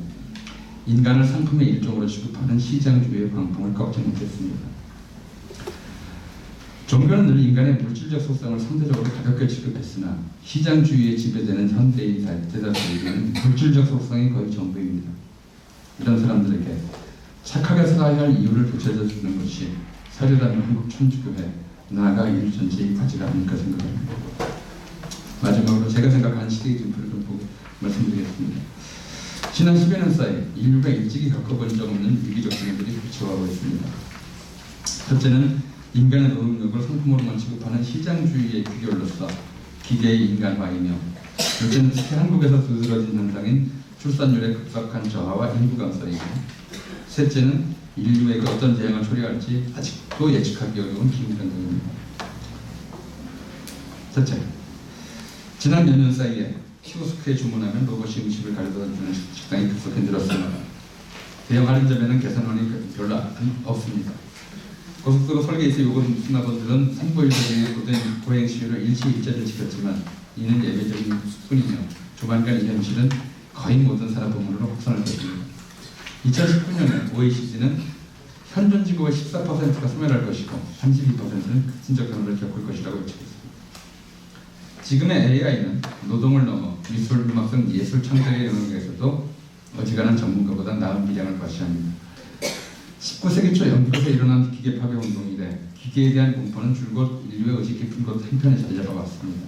인간을 상품의 일종으로 취급하는 시장주의의 광풍을 꺾지 못했습니다. 종교는 늘 인간의 물질적 속성을 상대적으로 가볍게 취급했으나 시장주의에 지배되는 현대인 대다수에게는 물질적 속성이 거의 전부입니다. 이런 사람들에게 착하게 살아야 할 이유를 되찾아 주는 것이 사제단과 한국 천주교회 나아가 인류 전체의 가치가 아닐까 생각합니다. 마지막으로 제가 생각하는 시대의 진표를 좀 보고 말씀드리겠습니다. 지난 10여 년 사이 인류가 일찍이 겪어본 적 없는 위기적 상황들이 펼쳐가고 있습니다. 첫째는 인간의 노동력을 상품으로만 취급하는 시장주의의 귀결로서 기계의 인간화이며 둘째는 특히 한국에서 두드러진 현상인 출산율의 급속한 저하와 인구 감소이고 셋째는 인류에게 어떤 재앙을 초래할지 아직도 예측하기 어려운 기후 변동입니다. 첫째, 지난 몇 년 사이에 키오스크에 주문하면 로봇이 음식을 가져다주는 식당이 급속히 늘었습니다. 대형 할인점에는 계산원이 별로 없습니다. 고속도로 설계에서 요금 수납원들은 선보일들의 고행 시효를 일시일자를 지켰지만 이는 예외적인 수준이며 조만간 이 현실은 거의 모든 산업 부문으로 확산할 것입니다. 2019년에 OECD는 현존지구의 14%가 소멸할 것이고 32%는 급진적 변화를 겪을 것이라고 예측했습니다. 지금의 AI는 노동을 넘어 미술, 음악 등 예술 창작의 영역에서도 어지간한 전문가보다 나은 기량을 과시합니다. 19세기 초 영국에서 일어난 기계 파괴 운동 이래 기계에 대한 공포는 줄곧 인류의 의식 깊은 곳 한편에 자리 잡아왔습니다.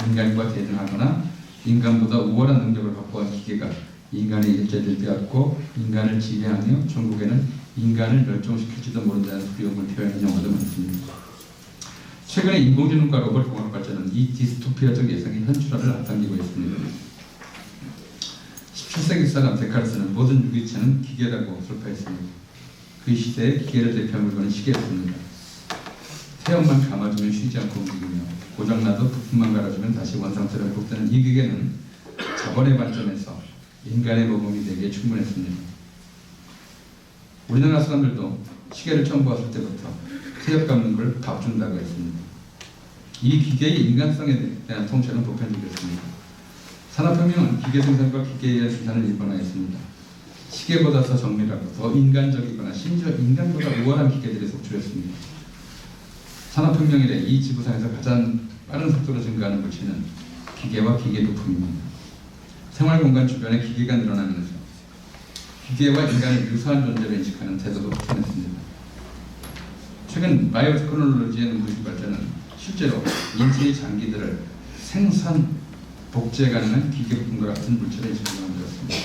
인간과 대등하거나 인간보다 우월한 능력을 확보한 기계가 인간의 일자리를 빼앗고 인간을 지배하며 전국에는 인간을 멸종시킬지도 모른다는 두려움을 표현한 영화도 많습니다. 최근에 인공지능과 로봇 공학 발전은 이 디스토피아적 예상의 현실화를 앞당기고 있습니다. 17세기 사람 데카르트는 모든 유기체는 기계라고 설파했습니다. 그 시대에 기계를 대표한 물건은 시계였습니다. 태엽만 감아주면 쉬지 않고 움직이며 고장나도 부품만 갈아주면 다시 원상태로 회복되는 이 기계는 자본의 관점에서 인간의 모범이 되기에 충분했습니다. 우리나라 사람들도 시계를 처음 보았을 때부터 태엽 감는 걸 밥 준다고 했습니다. 이 기계의 인간성에 대한 통찰은 보편적이었습니다. 산업혁명은 기계 생산과 기계에 의한 생산을 일반화했습니다. 시계보다 더 정밀하고 더 인간적이거나 심지어 인간보다 우월한 기계들이 속출했습니다. 산업혁명 이래 이 지구상에서 가장 빠른 속도로 증가하는 물체는 기계와 기계 부품입니다. 생활공간 주변에 기계가 늘어나면서 기계와 인간을 유사한 존재로 인식하는 태도도 확산했습니다. 최근 바이오테크놀로지의 무기 발전은 실제로 인체의 장기들을 생산, 복제 가능한 기계 부품과 같은 물체로 인식하게 만들었습니다.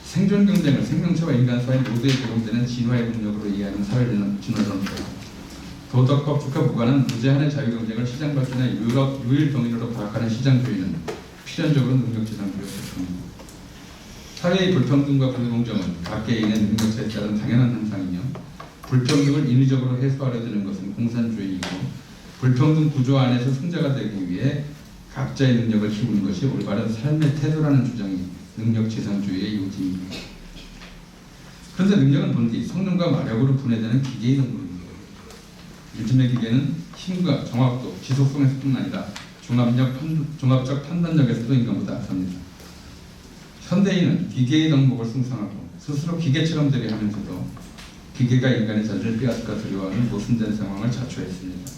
생존 경쟁을 생명체와 인간 사이 모두에 적용되는 진화의 동력으로 이해하는 사회 진화론과 도덕과 법과 무관한 무제한의 자유경쟁을 시장 발전의 유일 동인으로 파악하는 시장주의는 필연적으로 능력지상주의에 속합니다. 사회의 불평등과 불공정은 각 개인의 능력차에 따른 당연한 현상이며 불평등을 인위적으로 해소하려 드는 것은 공산주의이고 불평등 구조 안에서 승자가 되기 위해 각자의 능력을 키우는 것이 올바른 삶의 태도라는 주장이 능력지상주의의 요지입니다. 그런데 능력은 본디 성능과 마력으로 분해되는 기계의 동물입니다. 요즘의 기계는 힘과 정확도, 지속성에서뿐 아니라 종합적 판단력에서도 인간보다 앞섭니다. 현대인은 기계의 덕목을 숭상하고 스스로 기계처럼 되려 하면서도 기계가 인간의 자리를 빼앗을까 두려워하는 모순된 상황을 자초했습니다.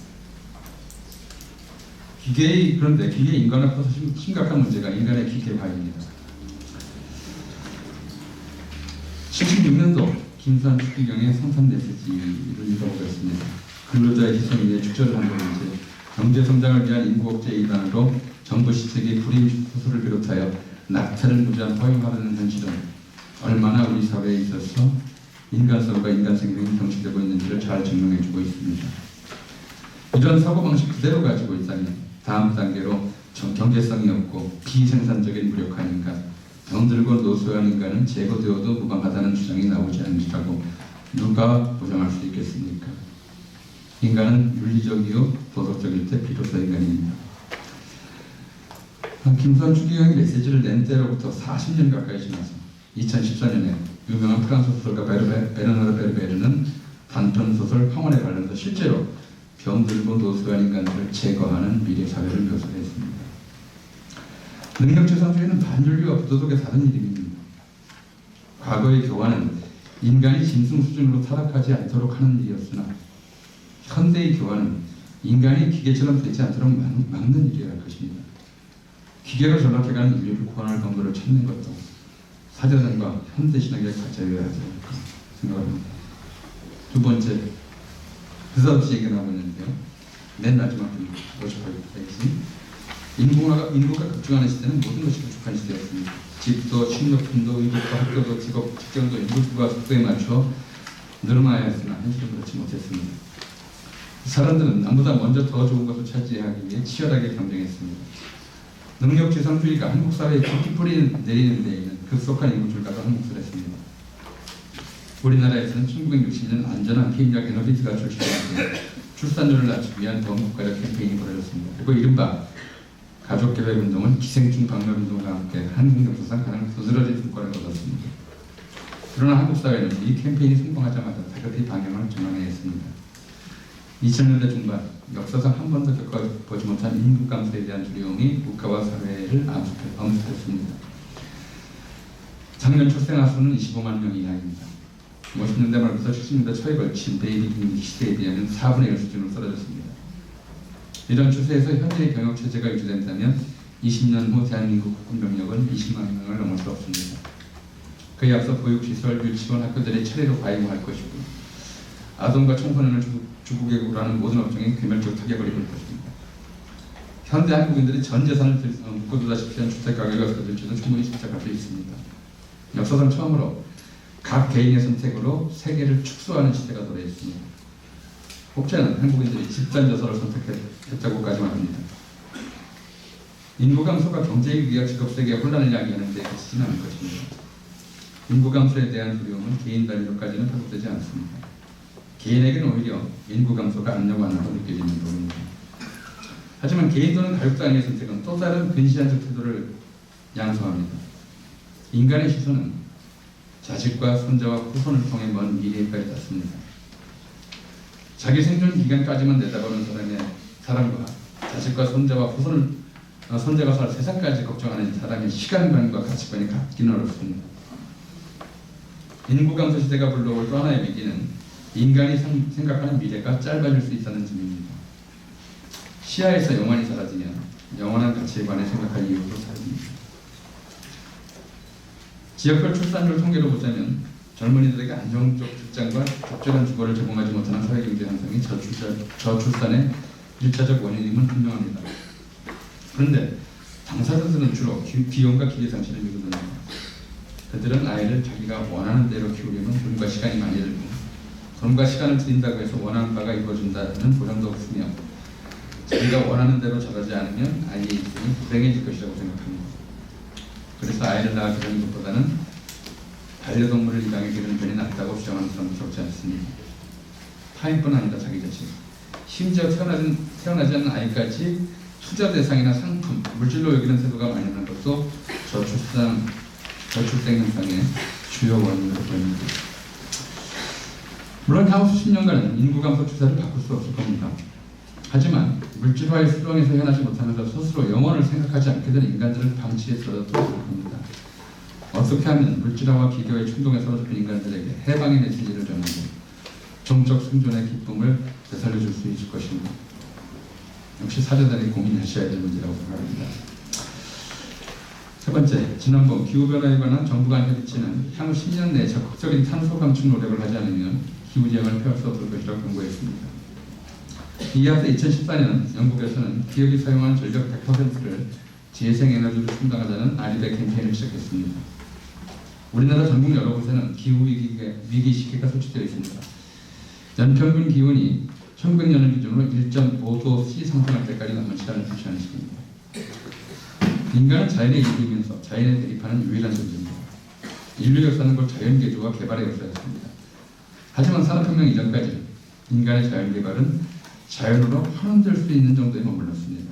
그런데 기계의 인간화부터 심각한 문제가 인간의 기계화입니다. 76년도 김수환 추기경의 성산 메시지를 읽어보겠습니다. 근로자의 희생 위에 축제를 한 것인지 경제 성장을 위한 인구 억제 일환으로 정부 시책의 불임 수술을 비롯하여 낙태를 무제한 허용하려는 현실은 얼마나 우리 사회에 있어서 인간성과 인간 생명이 경시되고 있는지를 잘 증명해주고 있습니다. 이런 사고방식 그대로 가지고 있다면 다음 단계로 경제성이 없고 비생산적인 무력한 인간, 병들고 노쇠한 인간은 제거되어도 무방하다는 주장이 나오지 않으리라고 누가 보장할 수 있겠습니까? 인간은 윤리적이요 도덕적일 때 비로소 인간입니다. 김수환 추기경이 메시지를 낸 때로부터 40년 가까이 지나서 2014년에 유명한 프랑스 소설가 베르나르 베르베르는 단편 소설 황혼의 관련해서 실제로 병들고 노쇠한 인간들을 제거하는 미래 사회를 묘사했습니다. 능력지상주의는 반윤리와 부도덕의 다른 이름입니다. 과거의 교환은 인간이 짐승 수준으로 타락하지 않도록 하는 일이었으나 현대의 교환은 인간이 기계처럼 되지 않도록 막는 일이라 할 것입니다. 기계로 전락해가는 인류를 구원할 방법을 찾는 것도 사제단과 현대신학의 과제여야 하지 않을까 생각합니다. 두 번째, 느닷없이 얘기가 나오고 있는데요. 맨 마지막 58페이지. 인구가 급증하는 시대는 모든 것이 부족한 시대였습니다. 집도, 식료품도, 의복도, 학교도, 직장도 인구수가 속도에 맞춰 늘어나야 했으나 현실은 그렇지 못했습니다. 사람들은 남보다 먼저 더 좋은 것을 차지하기 위해 치열하게 경쟁했습니다. 능력지상주의가 한국 사회에 깊이 뿌리 내리는 데에는 급속한 인구줄과도 한몫을 했습니다. 우리나라에서는 1960년 안전한 피임약 에너비트가 출시되었고 출산율을 낮추기 위한 범국가적 캠페인이 벌어졌습니다. 그리고 이른바 가족계획운동은 기생충 박멸운동과 함께 한국 역사상 가장 두드러진 성과를 거뒀습니다. 그러나 한국 사회는 이 캠페인이 성공하자마자 다급히 방향을 전환해야 했습니다. 2000년대 중반 역사상 한 번도 겪어보지 못한 인구 감소에 대한 두려움이 국가와 사회를 엄습했습니다. 작년 출생아 수는 25만 명 이하입니다. 50년대 말부터 70년대 초에 걸친 베이비 붐 시대에 비하면 4분의 1 수준으로 떨어졌습니다. 이런 추세에서 현재의 병역 체제가 유지된다면 20년 후 대한민국 국군 병력은 20만 명을 넘을 수 없습니다. 그에 앞서 보육시설, 유치원, 학교들이 차례로 과잉할 것이고 아동과 청소년을 주국외국으로 하는 모든 업종에 괴멸적 타격을 입을 것입니다. 현대 한국인들이 전 재산을 묶어두다시피 한 주택가격이 없어질지도 충분히 짐작할 수 있습니다. 역사상 처음으로 각 개인의 선택으로 세계를 축소하는 시대가 도래했습니다. 혹자는 한국인들이 집단저서를 선택했다고까지 말합니다. 인구 감소가 경제위기와 직업세계의 혼란을 야기하는 데 그치지는 않을 것입니다. 인구 감소에 대한 두려움은 개인 단위로까지는 파급되지 않습니다. 개인에게는 오히려 인구 감소가 안녕하다고 느껴지는 부분입니다. 하지만 개인 또는 가족 단위의 선택은 또 다른 근시안적 태도를 양성합니다. 인간의 시선은 자식과 손자와 후손을 통해 먼 미래까지 닿습니다. 자기 생존 기간까지만 내다보는 사람과 자식과 손자와 손자가 살 세상까지 걱정하는 사람의 시간관과 가치관이 같기는 어렵습니다. 인구 감소 시대가 불러올 또 하나의 위기는 인간이 생각하는 미래가 짧아질 수 있다는 점입니다. 시야에서 영원히 사라지면 영원한 가치에 관해 생각할 이유도 사라집니다. 지역별 출산율 통계로 보자면 젊은이들에게 안정적 직장과 적절한 주거를 제공하지 못하는 사회경제 현상이 저출산의 1차적 원인임은 분명합니다. 그런데 당사자들은 주로 비용과 기대 상실을 미루는데 그들은 아이를 자기가 원하는 대로 키우려면 돈과 시간이 많이 들고 돈과 시간을 들인다고 해서 원하는 바가 이루어진다는 보장도 없으며 자기가 원하는 대로 자라지 않으면 아이의 인생이 불행해질 것이라고 생각합니다. 그래서 아이를 낳아주는 것보다는 반려동물을 입양해 기르는 편이 낫다고 주장하는 사람도 적지 않습니다. 타인뿐 아니라 자기 자신, 심지어 태어나지 않은 아이까지 투자 대상이나 상품, 물질로 여기는 태도가 많이 나는 것도 저출생 현상의 주요 원인으로 보입니다. 물론 향후 수십 년간은 인구 감소 추세를 바꿀 수 없을 겁니다. 하지만 물질화의 수렁에서 헤어나지 못하면서 스스로 영원을 생각하지 않게 된 인간들을 방치해서도 생각합니다. 어떻게 하면 물질화와 비교의 충동에 사로잡힌 인간들에게 해방의 메시지를 전하고 정적 생존의 기쁨을 되살려줄 수 있을 것입니다. 역시 사제단이 고민하셔야 될 문제라고 생각합니다. 세 번째, 지난번 기후변화에 관한 정부 간 협의체는 향후 10년 내에 적극적인 탄소 감축 노력을 하지 않으면 기후재앙을 피할 수 없을 것이라고 경고했습니다. 이에 앞서 2014년 영국에서는 기업이 사용한 전력 100%를 재생에너지로 충당하자는 아리백 캠페인을 시작했습니다. 우리나라 전국 여러 곳에는 기후위기 시기가 설치되어 있습니다. 연평균 기온이 1900년을 기준으로 1.5도C 상승할 때까지 남은 시간을 표시하는 시기입니다. 인간은 자연에 이기면서 자연에 대립하는 유일한 존재입니다. 인류 역사는 곧 자연개조와 개발의 역사였습니다. 하지만 산업혁명 이전까지 인간의 자연개발은 자연으로 환원될 수 있는 정도에 머물렀습니다.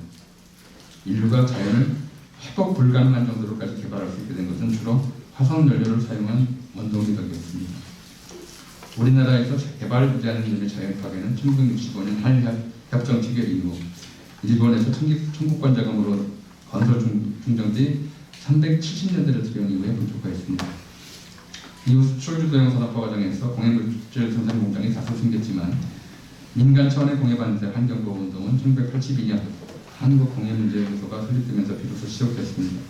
인류가 자연을 회복 불가능한 정도로까지 개발할 수 있게 된 것은 주로 화석연료를 사용한 원동력 덕이었습니다. 우리나라에서 개발을 부재하는 점의 자연 파괴는 1965년 한일협정 체결 이후 일본에서 청구권 자금으로 건설 중정 뒤 370년대를 들여온 이후에 본격화했습니다. 이후 수출주도형 산업화 과정에서 공해물질 생산 공장이 다소 생겼지만 민간 차원의 공해 반대 환경보호 운동은 1982년 한국공해문제연구소가 설립되면서 비로소 시작됐습니다.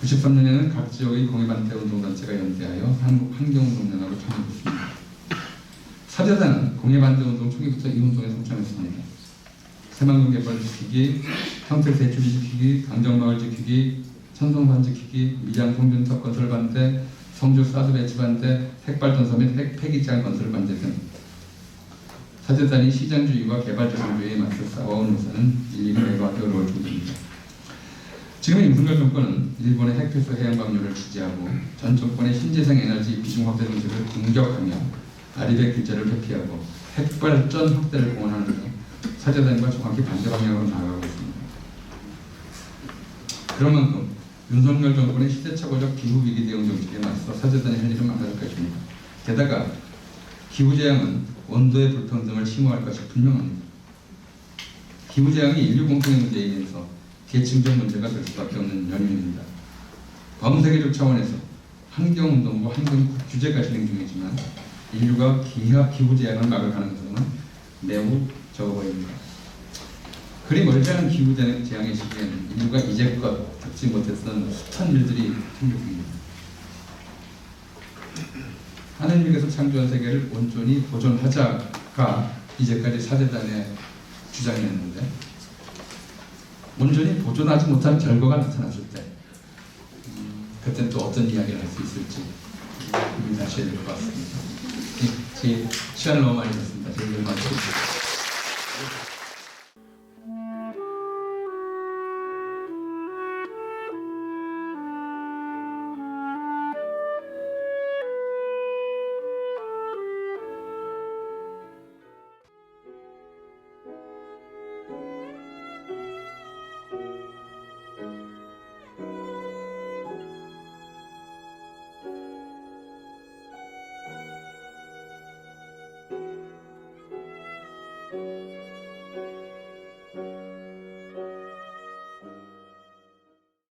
93년에는 각 지역의 공해 반대 운동단체가 연대하여 한국환경운동연합을 창립했습니다. 사제단은 공해 반대 운동 초기부터 이 운동에 동참했습니다. 새만금 갯벌 지키기, 평택 대추리 지키기, 강정마을 지키기, 천성산 지키기, 밀양 송전탑 건설 반대, 성주 사드 배치 반대, 핵발전소 및 폐기장 건설 반대 등 사제단이 시장주의와 개발자본주의에 맞서 싸워온 역사는 일일이 매거하기 어려울 정도입니다. 지금의 윤석열 정권은 일본의 핵폐수 해양방류를 지지하고 전 정권의 신재생 에너지 비중 확대 정책을 공격하며 아리백 규제를 회피하고 핵발전 확대를 공언하는 등 사제단과 정확히 반대 방향으로 나아가고 있습니다. 그런 만큼 윤석열 정권의 시대착오적 기후위기 대응 정책에 맞서 사제단이 할 일은 많아질 것입니다. 게다가 기후재앙은 원도의 불평등을 심화할 것이 분명합니다. 기후재앙이 인류 공통의 문제이면서 계층적 문제가 될 수밖에 없는 연유입니다. 범세계적 차원에서 환경운동과 환경규제가 진행 중이지만 인류가 기후재앙을 막을 가능성은 매우 적어 보입니다. 그리 멀지 않은 기후재앙의 시기에는 인류가 이제껏 겪지 못했던 숱한 일들이 생깁니다. 하느님께서 창조한 세계를 온전히 보존하자가 이제까지 사제단의 주장이었는데 온전히 보존하지 못한 결과가 나타났을 때 그때 또 어떤 이야기를 할 수 있을지 고민하셔야 될 것 같습니다. 제 시간을 너무 많이 했습니다. 저희들 마치겠습니다.